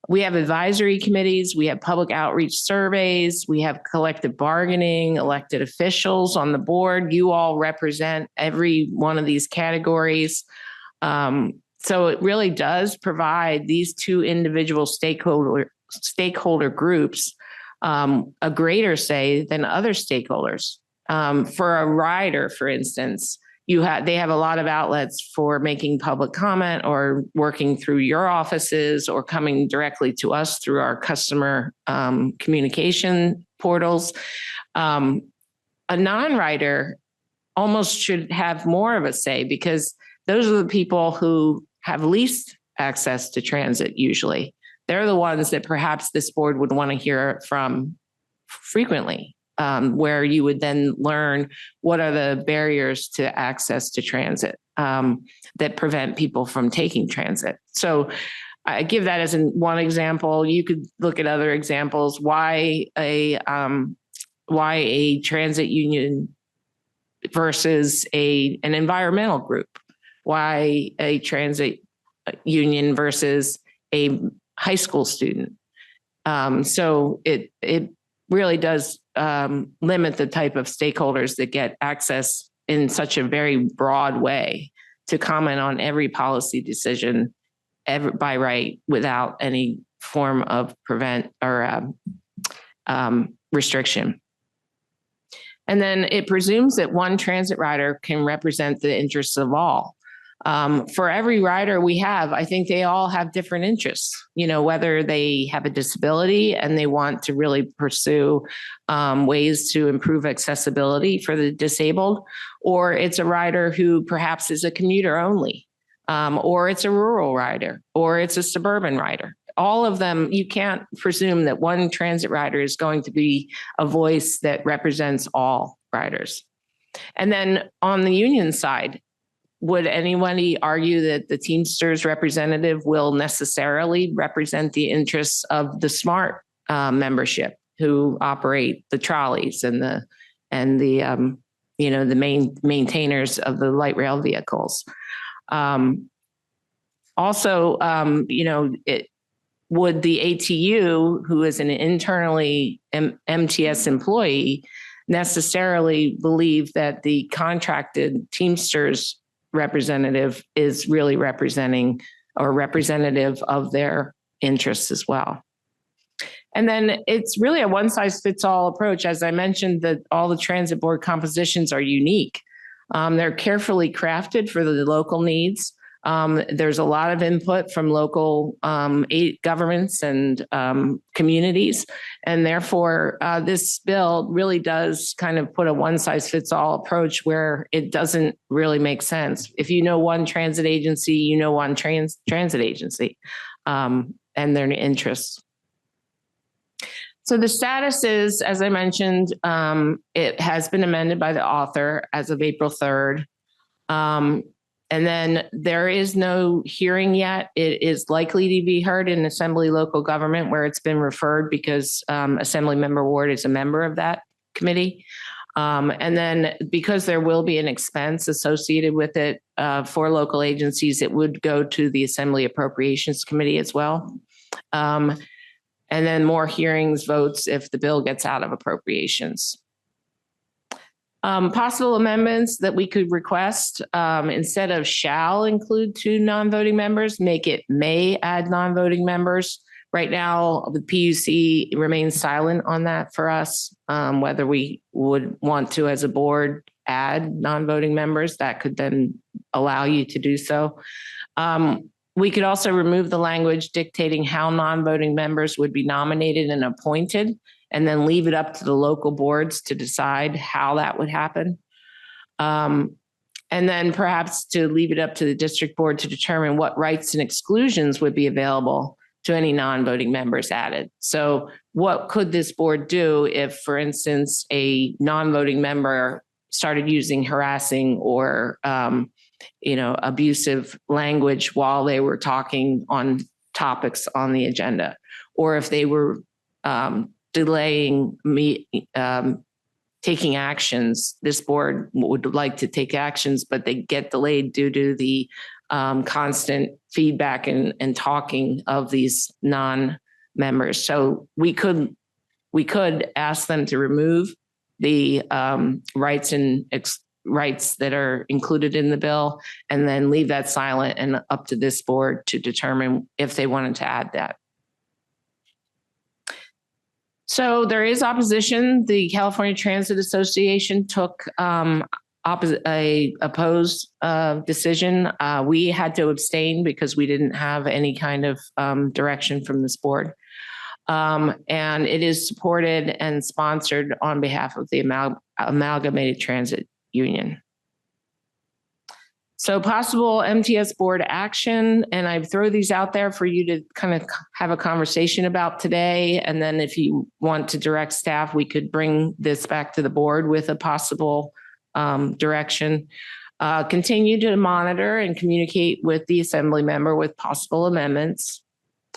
We have advisory committees, we have public outreach surveys, we have collective bargaining, elected officials on the board. You all represent every one of these categories. So it really does provide these 2 individual stakeholder groups a greater say than other stakeholders. For a rider, for instance, they have a lot of outlets for making public comment or working through your offices or coming directly to us through our customer communication portals. A non-rider almost should have more of a say, because those are the people who have least access to transit usually. They're the ones that perhaps this board would want to hear from frequently. Where you would then learn what are the barriers to access to transit that prevent people from taking transit. So I give that as one example. You could look at other examples. Why a transit union versus an environmental group? Why a transit union versus a high school student? So it really does limit the type of stakeholders that get access in such a very broad way to comment on every policy decision by right without any form of prevent or restriction. And then it presumes that one transit rider can represent the interests of all. For every rider we have, I think they all have different interests, whether they have a disability and they want to really pursue ways to improve accessibility for the disabled, or it's a rider who perhaps is a commuter only, or it's a rural rider, or it's a suburban rider. All of them, you can't presume that one transit rider is going to be a voice that represents all riders. And then on the union side, would anybody argue that the Teamsters representative will necessarily represent the interests of the SMART membership who operate the trolleys and the maintainers of the light rail vehicles? Would the ATU, who is an internally MTS employee, necessarily believe that the contracted Teamsters representative is really representing or representative of their interests as well? And then it's really a one-size-fits-all approach. As I mentioned, that all the transit board compositions are unique. They're carefully crafted for the local needs. There's a lot of input from local governments and communities. And therefore, this bill really does kind of put a one-size-fits-all approach where it doesn't really make sense. If you know one transit agency, you know one transit agency and their interests. So the status is, as I mentioned, it has been amended by the author as of April 3rd. And then there is no hearing yet. It is likely to be heard in Assembly Local Government, where it's been referred because Assemblymember Ward is a member of that committee. And then because there will be an expense associated with it for local agencies, it would go to the Assembly Appropriations Committee as well. And then more hearings, votes if the bill gets out of appropriations. Possible amendments that we could request, instead of shall include 2 non-voting members, make it may add non-voting members. Right now, the PUC remains silent on that for us, whether we would want to, as a board, add non-voting members. That could then allow you to do so. We could also remove the language dictating how non-voting members would be nominated and appointed, and then leave it up to the local boards to decide how that would happen. And then perhaps to leave it up to the district board to determine what rights and exclusions would be available to any non-voting members added. So what could this board do if, for instance, a non-voting member started using harassing or abusive language while they were talking on topics on the agenda, or if they were delaying taking actions? This board would like to take actions, but they get delayed due to the constant feedback and talking of these non-members. So we could ask them to remove the rights that are included in the bill, and then leave that silent and up to this board to determine if they wanted to add that. So there is opposition. The California Transit Association took a opposed decision. We had to abstain because we didn't have any kind of direction from this board. And it is supported and sponsored on behalf of the Amalgamated Transit Union. So possible MTS board action, and I throw these out there for you to kind of have a conversation about today. And then if you want to direct staff, we could bring this back to the board with a possible direction. Continue to monitor and communicate with the assembly member with possible amendments.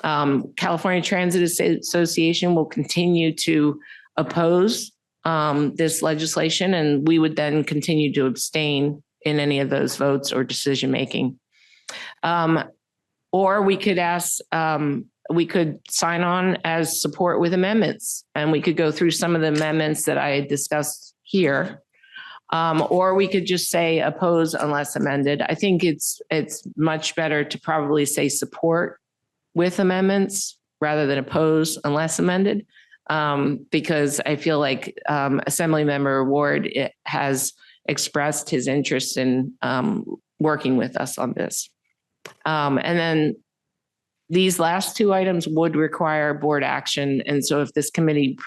California Transit Association will continue to oppose this legislation, and we would then continue to abstain in any of those votes or decision making. Or we could we could sign on as support with amendments, and we could go through some of the amendments that I discussed here. Or we could just say oppose unless amended. I think it's much better to probably say support with amendments rather than oppose unless amended, because I feel like Assemblymember Ward has expressed his interest in working with us on this. And then these last 2 items would require board action. And so if this committee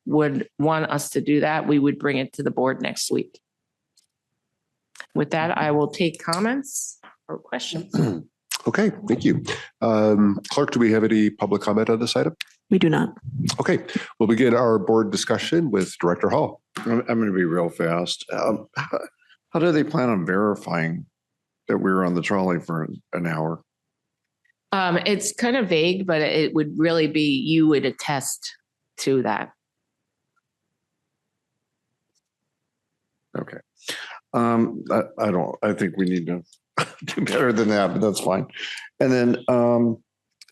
would want us to do that, we would bring it to the board next week. With that, I will take comments or questions. Okay, thank you. Clerk, do we have any public comment on this item? We do not. Okay, we'll begin our board discussion with Director Hall. I'm going to be real fast. How do they plan on verifying that we were on the trolley for an hour? It's kind of vague, but it would really be, you would attest to that. Okay. I think we need to do better than that, but that's fine. And then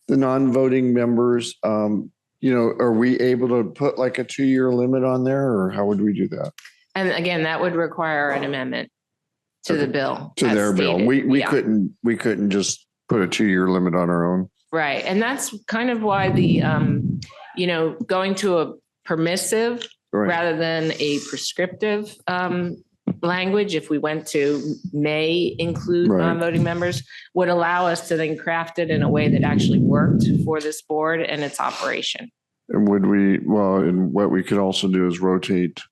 the non-voting members, are we able to put like a 2-year limit on there, or how would we do that? And again, that would require an amendment to the bill. To their bill. Stated. We couldn't just put a 2-year limit on our own. Right. And that's kind of why the, going to a permissive rather than a prescriptive language, if we went to may include non-voting members, would allow us to then craft it in a way that actually worked for this board and its operation. And and what we could also do is rotate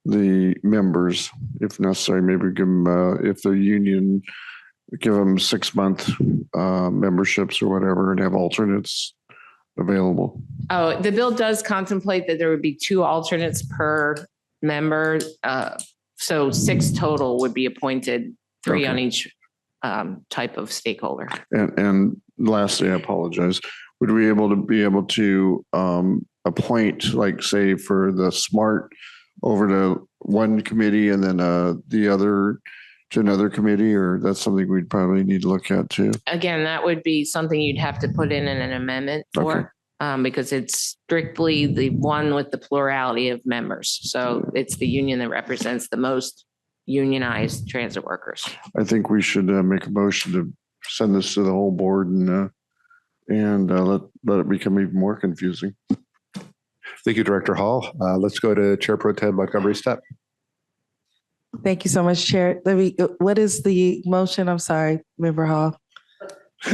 the members if necessary. Maybe give them, if the union, give them 6-month memberships or whatever, and have alternates available. Oh, the bill does contemplate that there would be 2 alternates per member. So 6 total would be appointed, 3 on each type of stakeholder. And lastly, I apologize. Would we be able to appoint, like, say, for the SMART over to one committee and then the other to another committee, or that's something we'd probably need to look at too? Again, that would be something you'd have to put in an amendment for. Because it's strictly the one with the plurality of members. So it's the union that represents the most unionized transit workers. I think we should make a motion to send this to the whole board and let it become even more confusing. Thank you, Director Hall. Let's go to Chair Pro Tem Montgomery Stepp. Thank you so much, Chair. What is the motion? I'm sorry, Member Hall.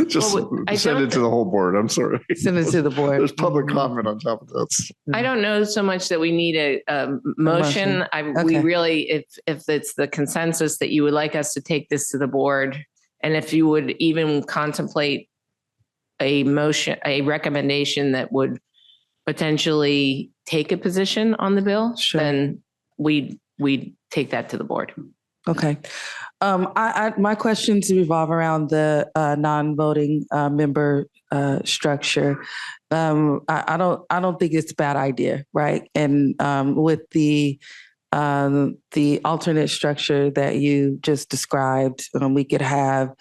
Just send it to the whole board. I'm sorry. Send it to the board. There's public comment on top of this. I don't know so much that we need a motion. We really, if it's the consensus that you would like us to take this to the board, and if you would even contemplate a motion, a recommendation that would potentially take a position on the bill, then we'd take that to the board. Okay. My questions revolve around the non-voting member structure. I don't think it's a bad idea, right? And with the alternate structure that you just described, we could have,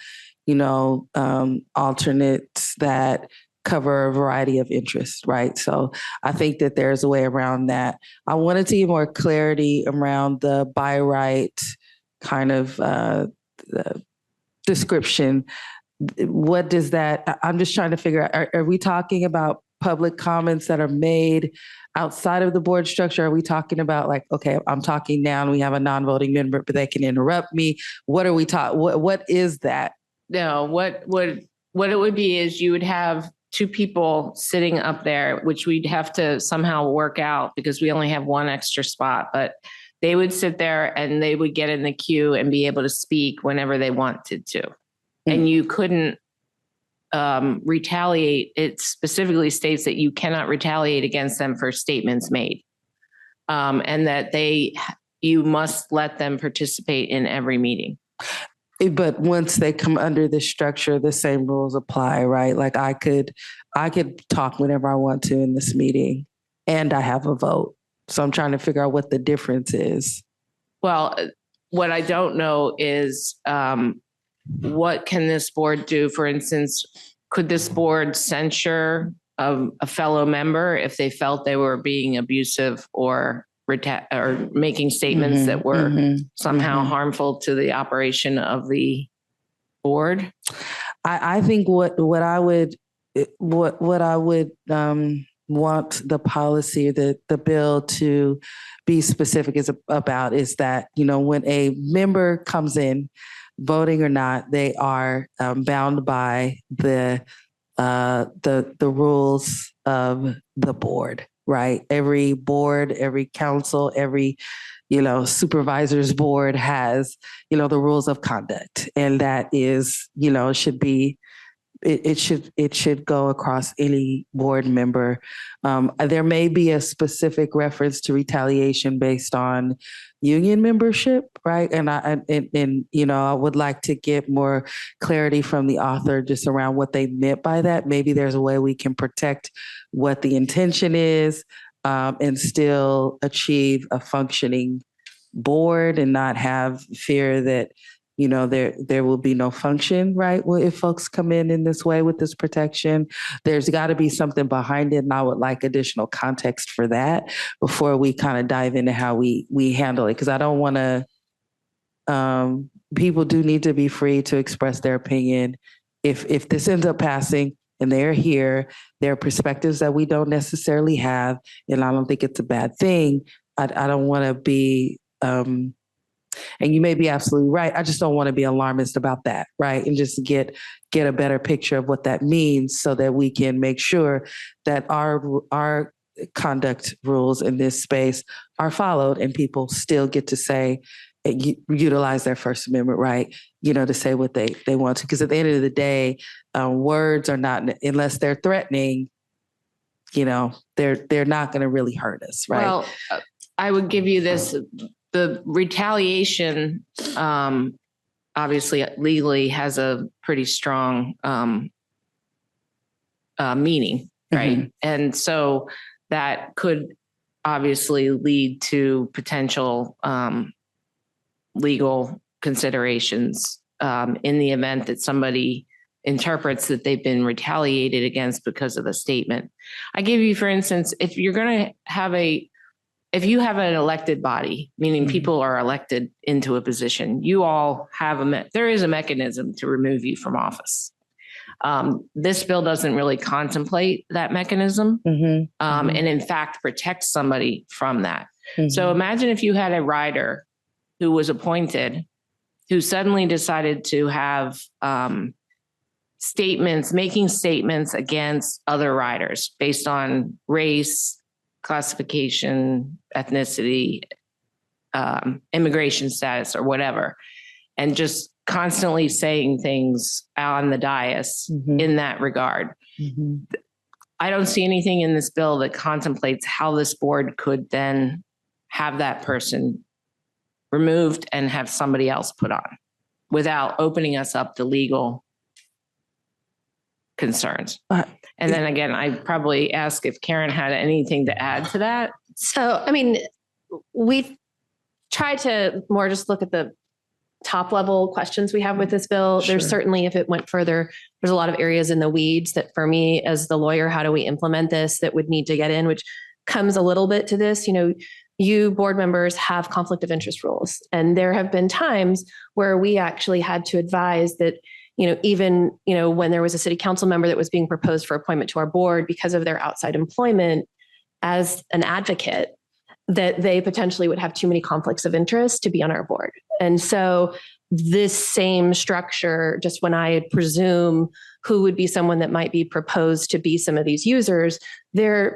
alternates that cover a variety of interests, right? So I think that there's a way around that. I wanted to get more clarity around the by right kind of description. What does that, I'm just trying to figure out, are we talking about public comments that are made outside of the board structure? Are we talking about like, okay, I'm talking now and we have a non-voting member, but they can interrupt me? What are we talking, what is that? No, what it would be is you would have 2 people sitting up there, which we'd have to somehow work out because we only have 1 extra spot, but they would sit there and they would get in the queue and be able to speak whenever they wanted to. And you couldn't retaliate. It specifically states that you cannot retaliate against them for statements made. And that you must let them participate in every meeting. But once they come under this structure, the same rules apply, right? Like I could talk whenever I want to in this meeting and I have a vote. So I'm trying to figure out what the difference is. Well, what I don't know is what can this board do? For instance, could this board censure a fellow member if they felt they were being abusive or making statements that were somehow harmful to the operation of the board? I think what I would want the policy, the bill to be specific about is that, when a member comes in, voting or not, they are bound by the rules of the board, right? Every board, every council, every supervisor's board has, the rules of conduct, and that is, should be. It should go across any board member. There may be a specific reference to retaliation based on union membership, right? And I would like to get more clarity from the author just around what they meant by that. Maybe there's a way we can protect what the intention is, and still achieve a functioning board and not have fear that, there will be no function, right? Well, if folks come in this way with this protection, there's got to be something behind it. And I would like additional context for that before we kind of dive into how we handle it. Because I don't want to, people do need to be free to express their opinion. If this ends up passing and they're here, there are perspectives that we don't necessarily have. And I don't think it's a bad thing. I don't want to be, and you may be absolutely right. I just don't want to be alarmist about that, right? And just get a better picture of what that means so that we can make sure that our conduct rules in this space are followed and people still get to say, utilize their First Amendment right, to say what they want to. Because at the end of the day, words are not, unless they're threatening, they're not going to really hurt us, right? Well, I would give you this. The retaliation, obviously legally has a pretty strong meaning, right? Mm-hmm. And so that could obviously lead to potential legal considerations in the event that somebody interprets that they've been retaliated against because of a statement. I give you, for instance, if you have an elected body, meaning people are elected into a position, you all have there is a mechanism to remove you from office. This bill doesn't really contemplate that mechanism, and in fact protects somebody from that. So imagine if you had a rider who was appointed, who suddenly decided to have making statements against other riders based on race, classification, ethnicity, immigration status, or whatever, and just constantly saying things on the dais in that regard. I don't see anything in this bill that contemplates how this board could then have that person removed and have somebody else put on without opening us up to legal concerns. And then again, I'd probably ask if Karen had anything to add to that. So, we've tried to more just look at the top level questions we have with this bill. Sure. There's certainly, if it went further, there's a lot of areas in the weeds that for me as the lawyer, how do we implement this, that would need to get in, which comes a little bit to this. You board members have conflict of interest rules. And there have been times where we actually had to advise that even when there was a city council member that was being proposed for appointment to our board because of their outside employment as an advocate, that they potentially would have too many conflicts of interest to be on our board. And so this same structure, just when I presume who would be someone that might be proposed to be some of these users, they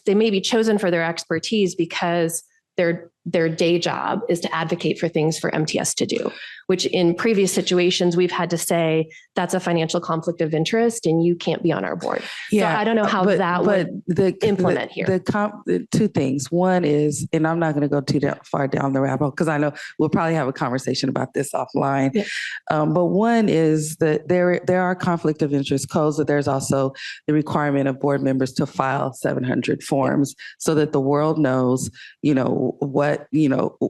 may be chosen for their expertise because their day job is to advocate for things for MTS to do, which in previous situations, we've had to say that's a financial conflict of interest and you can't be on our board. Yeah, so I don't know how that would implement here. The two things. One is, and I'm not going to go too far down the rabbit hole because I know we'll probably have a conversation about this offline. Yeah. But one is that there are conflict of interest codes, but there's also the requirement of board members to file 700 forms so that the world knows,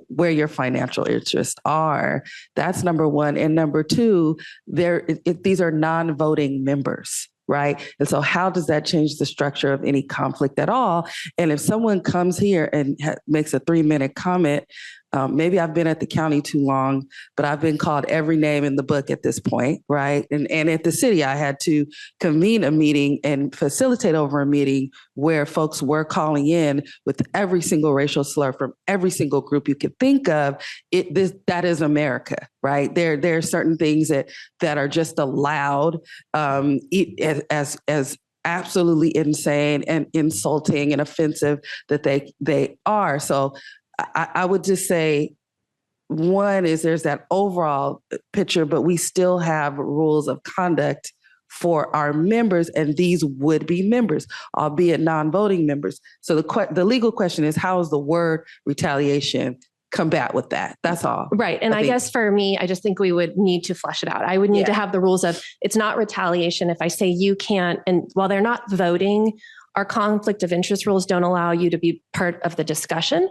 where your financial interests are. That's number one. And number two, these are non-voting members, right? And so how does that change the structure of any conflict at all? And if someone comes here and makes a 3-minute comment, maybe I've been at the county too long, but I've been called every name in the book at this point, right? And at the city, I had to convene a meeting and facilitate over a meeting where folks were calling in with every single racial slur from every single group you could think of. That is America, right? There are certain things that are just allowed as absolutely insane and insulting and offensive that they are. So I would just say, one is there's that overall picture, but we still have rules of conduct for our members, and these would be members, albeit non-voting members. So the legal question is, how is the word retaliation combat with that. That's all. Right. And I think- guess for me, I just think we would need to flesh it out. I would need to Yeah. have the rules of it's not retaliation if I say you can't. And while they're not voting, our conflict of interest rules don't allow you to be part of the discussion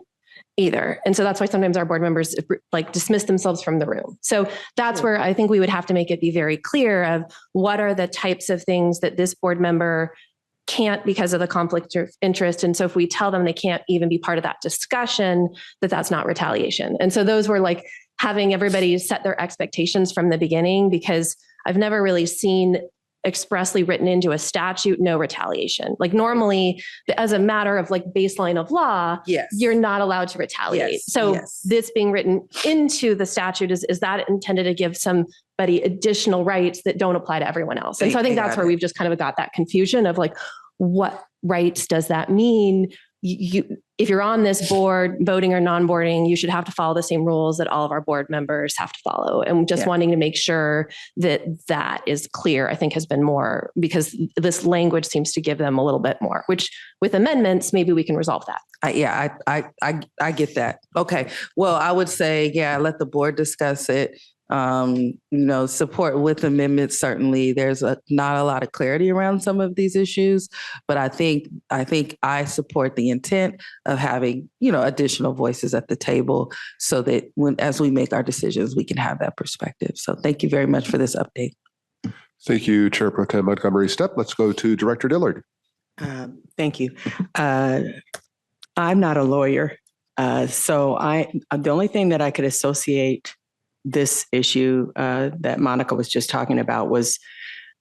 either. And so that's why sometimes our board members like dismiss themselves from the room. So that's where I think we would have to make it be very clear of what are the types of things that this board member can't because of the conflict of interest. And so if we tell them they can't even be part of that discussion, that's not retaliation. And so those were like having everybody set their expectations from the beginning, because I've never really seen expressly written into a statute, no retaliation. Like normally as a matter of like baseline of law, Yes. you're not allowed to retaliate. Yes. So Yes. this being written into the statute, is that intended to give somebody additional rights that don't apply to everyone else? And so I think that's where we've just kind of got that confusion of like, what rights does that mean? If you're on this board, voting or non-voting, you should have to follow the same rules that all of our board members have to follow. And just wanting to make sure that that is clear, I think has been more, because this language seems to give them a little bit more, which with amendments, maybe we can resolve that. I get that. Okay. Well, I would say, let the board discuss it. Support with amendments. Certainly there's not a lot of clarity around some of these issues, but I think I support the intent of having, additional voices at the table so that as we make our decisions, we can have that perspective. So thank you very much for this update. Thank you, Chair Pro Tem Montgomery Stepp. Let's go to Director Dillard. Thank you. I'm not a lawyer. So the only thing that I could associate this issue that Monica was just talking about was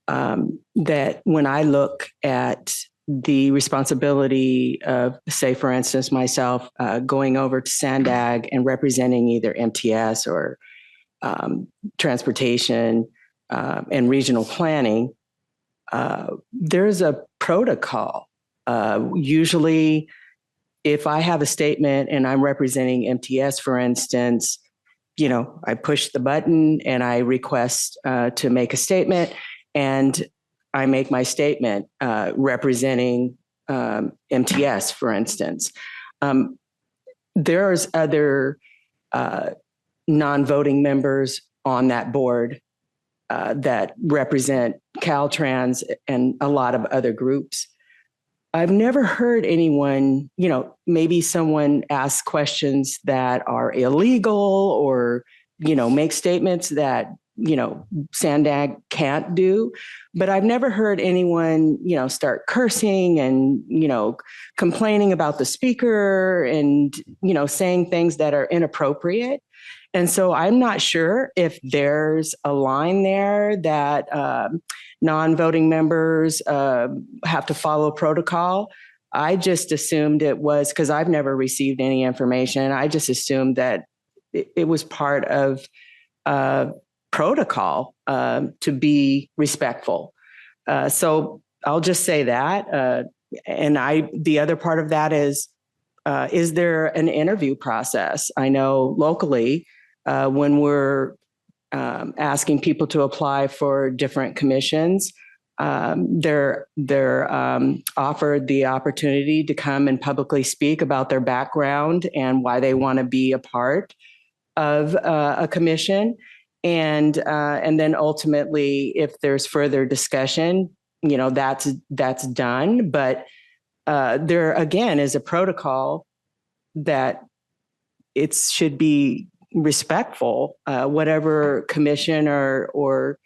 that when I look at the responsibility of, say, for instance, myself going over to Sandag and representing either MTS or transportation and regional planning, there's a protocol. Usually, if I have a statement and I'm representing MTS, for instance, I push the button and I request to make a statement, and I make my statement representing MTS, for instance. There's other non-voting members on that board that represent Caltrans and a lot of other groups. I've never heard anyone, maybe someone ask questions that are illegal or, make statements that, Sandag can't do. But I've never heard anyone, start cursing and, complaining about the speaker and, saying things that are inappropriate. And so I'm not sure if there's a line there that non-voting members have to follow protocol. I just assumed it was, because I've never received any information. I just assumed that it was part of protocol to be respectful. So I'll just say that. And the other part of that is there an interview process? I know locally, when we're asking people to apply for different commissions, they're offered the opportunity to come and publicly speak about their background and why they want to be a part of a commission. And then ultimately, if there's further discussion, that's done. But there again is a protocol that it should be respectful, whatever commission or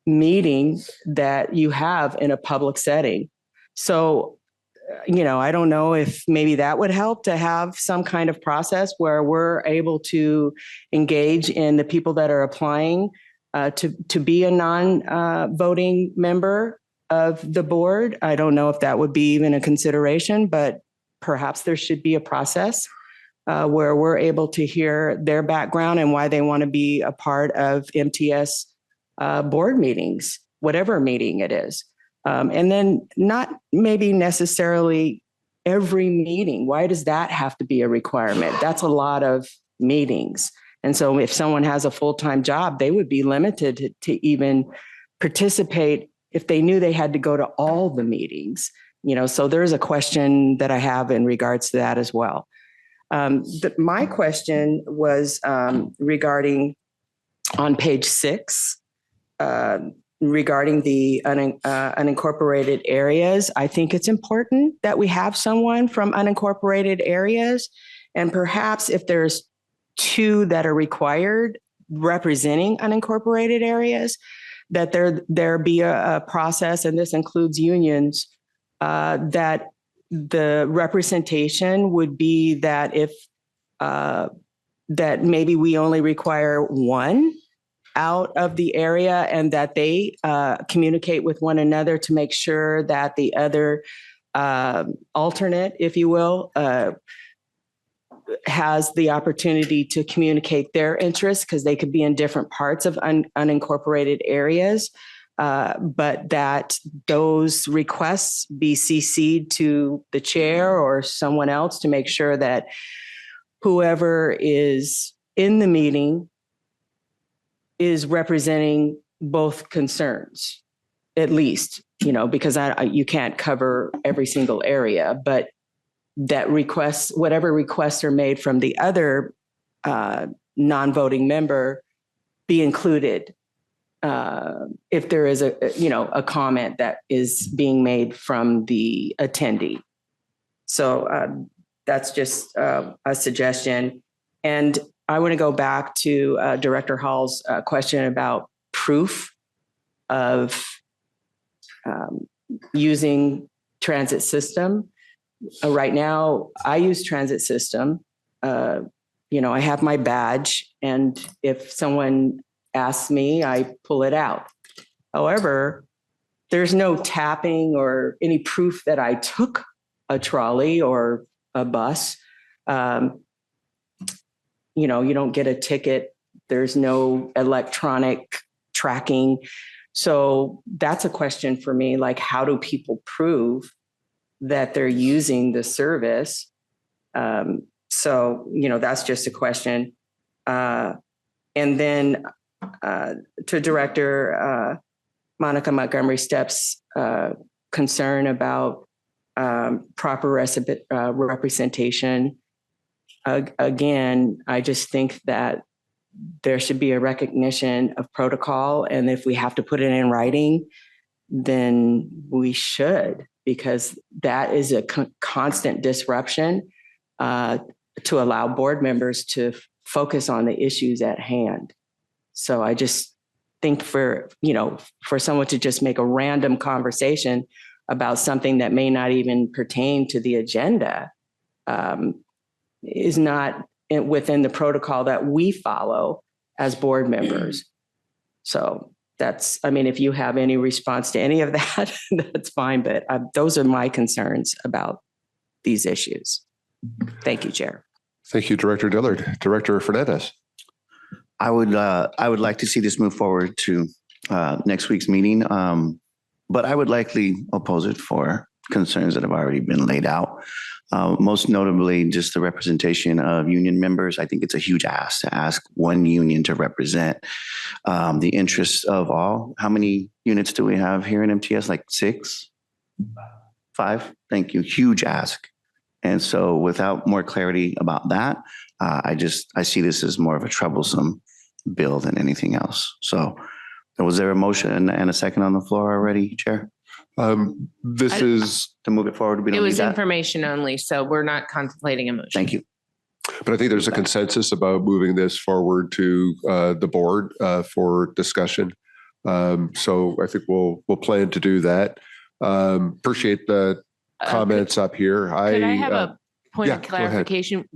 meeting that you have in a public setting. So, I don't know if maybe that would help to have some kind of process where we're able to engage in the people that are applying to be a non-voting member of the board. I don't know if that would be even a consideration, but perhaps there should be a process where we're able to hear their background and why they want to be a part of MTS board meetings, whatever meeting it is. And then not maybe necessarily every meeting. Why does that have to be a requirement? That's a lot of meetings. And so if someone has a full-time job, they would be limited to even participate if they knew they had to go to all the meetings. So there's a question that I have in regards to that as well. My question was regarding on page 6, regarding the unincorporated areas. I think it's important that we have someone from unincorporated areas, and perhaps if there's 2 that are required representing unincorporated areas, that there be a process, and this includes unions, that the representation would be that if that maybe we only require 1 out of the area, and that they communicate with one another to make sure that the other alternate, if you will, has the opportunity to communicate their interests, because they could be in different parts of unincorporated areas, but that those requests be CC'd to the chair or someone else to make sure that whoever is in the meeting is representing both concerns, at least, because you can't cover every single area, but that whatever requests are made from the other non-voting member be included if there is a comment that is being made from the attendee. So that's just a suggestion. And I want to go back to Director Hall's question about proof of using transit system. Right now, I use transit system. I have my badge, and if someone asks me, I pull it out. However, there's no tapping or any proof that I took a trolley or a bus. You don't get a ticket. There's no electronic tracking. So that's a question for me, like, how do people prove that they're using the service? So that's just a question. And then to Director Monica Montgomery Stepp's concern about proper representation. Again, I just think that there should be a recognition of protocol. And if we have to put it in writing, then we should, because that is a constant disruption to allow board members to focus on the issues at hand. So I just think for someone to just make a random conversation about something that may not even pertain to the agenda is not within the protocol that we follow as board members. So if you have any response to any of that, that's fine. But those are my concerns about these issues. Thank you, Chair. Thank you, Director Dillard. Director Fernandez. I would like to see this move forward to next week's meeting, but I would likely oppose it for concerns that have already been laid out. Most notably, just the representation of union members. I think it's a huge ask to ask one union to represent the interests of all. How many units do we have here in MTS? Like 6? 5? Thank you. Huge ask. And so without more clarity about that, I see this as more of a troublesome bill than anything else. So was there a motion and a second on the floor already, Chair? This is to move it forward. We don't It was need that. information only, so we're not contemplating a motion. Thank you. But I think there's a consensus about moving this forward to the board for discussion. So I think we'll plan to do that. Appreciate the comments up here. Could I have a point of clarification?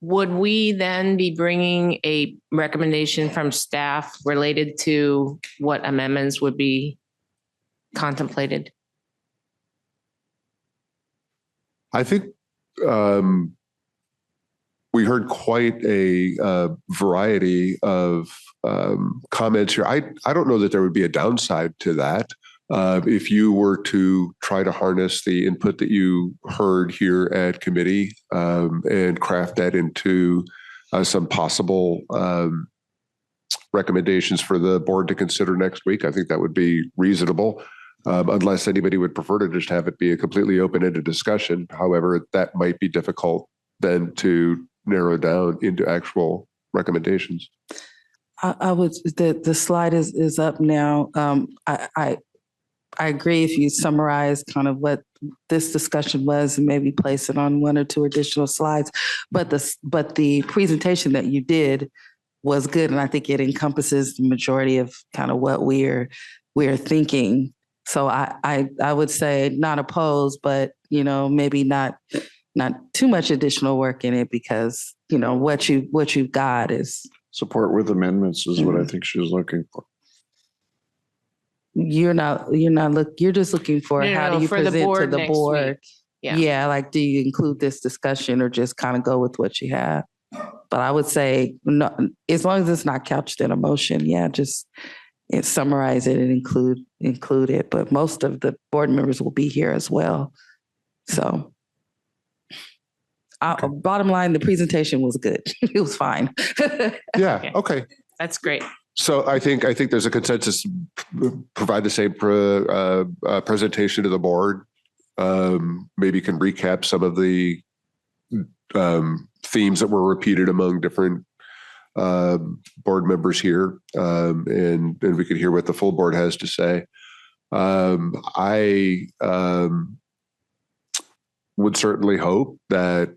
Would we then be bringing a recommendation from staff related to what amendments would be contemplated? I think we heard quite a variety of comments here. I don't know that there would be a downside to that. If you were to try to harness the input that you heard here at committee and craft that into some possible recommendations for the board to consider next week, I think that would be reasonable. Unless anybody would prefer to just have it be a completely open-ended discussion. However, that might be difficult then to narrow down into actual recommendations. I would, the slide is up now. I agree if you summarize kind of what this discussion was and maybe place it on one or two additional slides. But the presentation that you did was good, and I think it encompasses the majority of kind of what we're thinking. So I would say not opposed, but maybe not too much additional work in it, because what you've got is Support with amendments is what I think she was looking for. you're just looking for how do you for the present to board the next board. week. Yeah. Yeah, like do you include this discussion or just kind of go with what you have? But I would say no, as long as it's not couched in a motion, just summarize it and include it. But most of the board members will be here as well. So bottom line, the presentation was good. It was fine. Yeah. Okay. That's great. So I think there's a consensus to provide the same presentation to the board. Maybe can recap some of the themes that were repeated among different board members here, and we could hear what the full board has to say. I would certainly hope that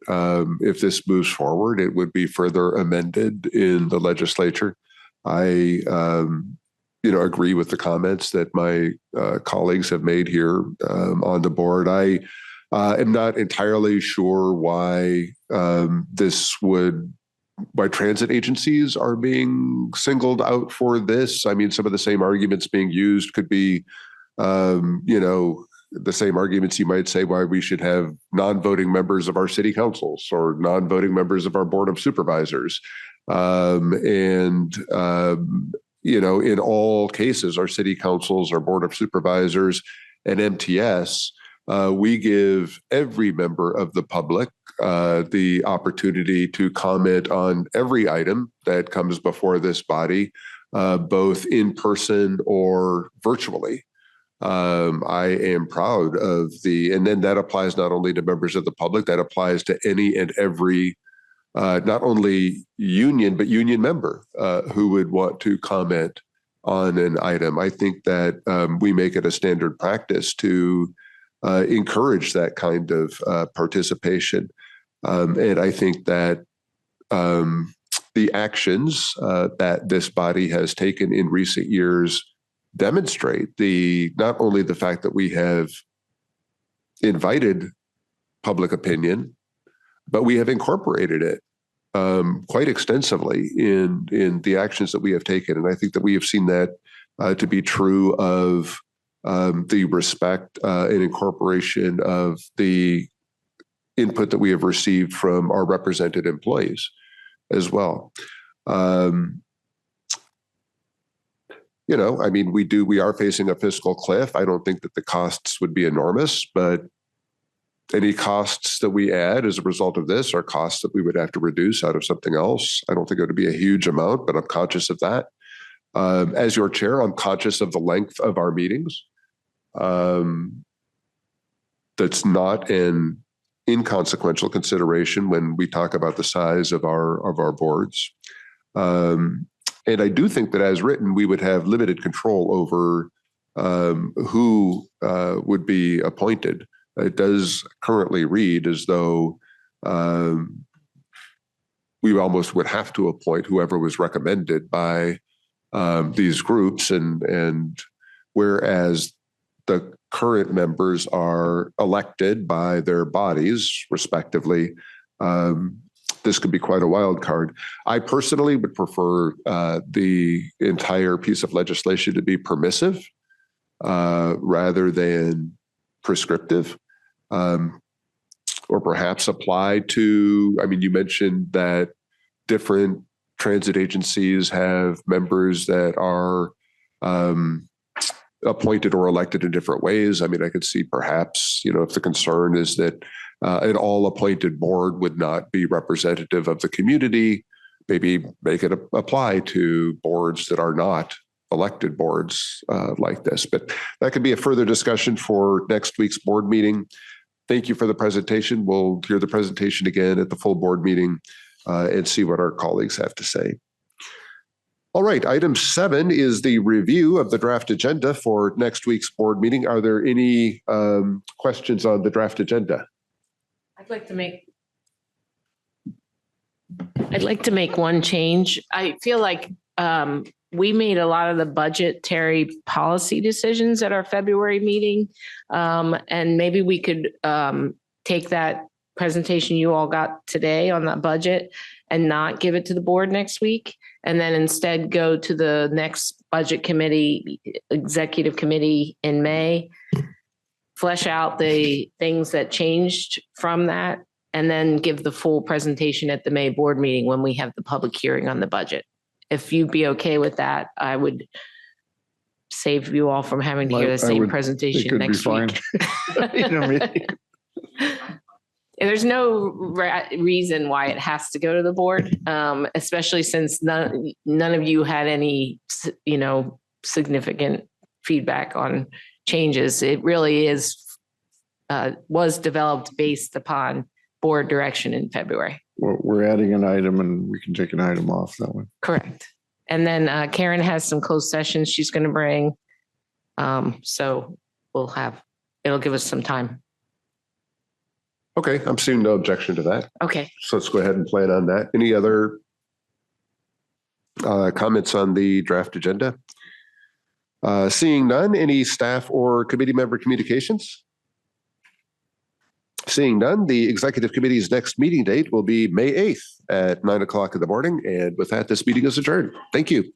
if this moves forward, it would be further amended in the legislature. I, agree with the comments that my colleagues have made here on the board. I am not entirely sure why why transit agencies are being singled out for this. I mean, some of the same arguments being used could be, the same arguments you might say why we should have non-voting members of our city councils or non-voting members of our board of supervisors. In all cases, our city councils, our board of supervisors, and MTS, we give every member of the public the opportunity to comment on every item that comes before this body, both in person or virtually. I am proud of and then that applies not only to members of the public, that applies to any and every, not only union, but union member who would want to comment on an item. I think that we make it a standard practice to encourage that kind of participation. And I think that the actions that this body has taken in recent years demonstrate not only the fact that we have invited public opinion, but we have incorporated it quite extensively in the actions that we have taken. And I think that we have seen that to be true of the respect and incorporation of the input that we have received from our represented employees as well. We are facing a fiscal cliff. I don't think that the costs would be enormous, but any costs that we add as a result of this are costs that we would have to reduce out of something else. I don't think it would be a huge amount, but I'm conscious of that. As your chair, I'm conscious of the length of our meetings. That's not an inconsequential consideration when we talk about the size of our boards. And I do think that as written, we would have limited control over who would be appointed. It does currently read as though we almost would have to appoint whoever was recommended by these groups. And whereas the current members are elected by their bodies, respectively, this could be quite a wild card. I personally would prefer the entire piece of legislation to be permissive rather than prescriptive, or perhaps apply to, you mentioned that different transit agencies have members that are appointed or elected in different ways. I could see perhaps, if the concern is that an all appointed board would not be representative of the community, maybe make it apply to boards that are not elected boards like this. But that could be a further discussion for next week's board meeting. Thank you for the presentation. We'll hear the presentation again at the full board meeting and see what our colleagues have to say. All right, item 7 is the review of the draft agenda for next week's board meeting. Are there any questions on the draft agenda? I'd like to make one change. I feel like we made a lot of the budgetary policy decisions at our February meeting. And maybe we could take that presentation you all got today on that budget and not give it to the board next week, and then instead go to the next budget committee, executive committee in May, flesh out the things that changed from that, and then give the full presentation at the May board meeting when we have the public hearing on the budget. If you'd be okay with that, I would save you all from having to hear the same presentation next week. There's no reason why it has to go to the board, especially since none of you had any, significant feedback on changes. It really was developed based upon board direction in February. Well, we're adding an item and we can take an item off that one. Correct. And then Karen has some closed sessions she's going to bring. So it'll give us some time. Okay, I'm seeing no objection to that. Okay. So let's go ahead and plan on that. Any other comments on the draft agenda? Seeing none, any staff or committee member communications? Seeing none, the executive committee's next meeting date will be May 8th at 9 o'clock in the morning. And with that, this meeting is adjourned. Thank you.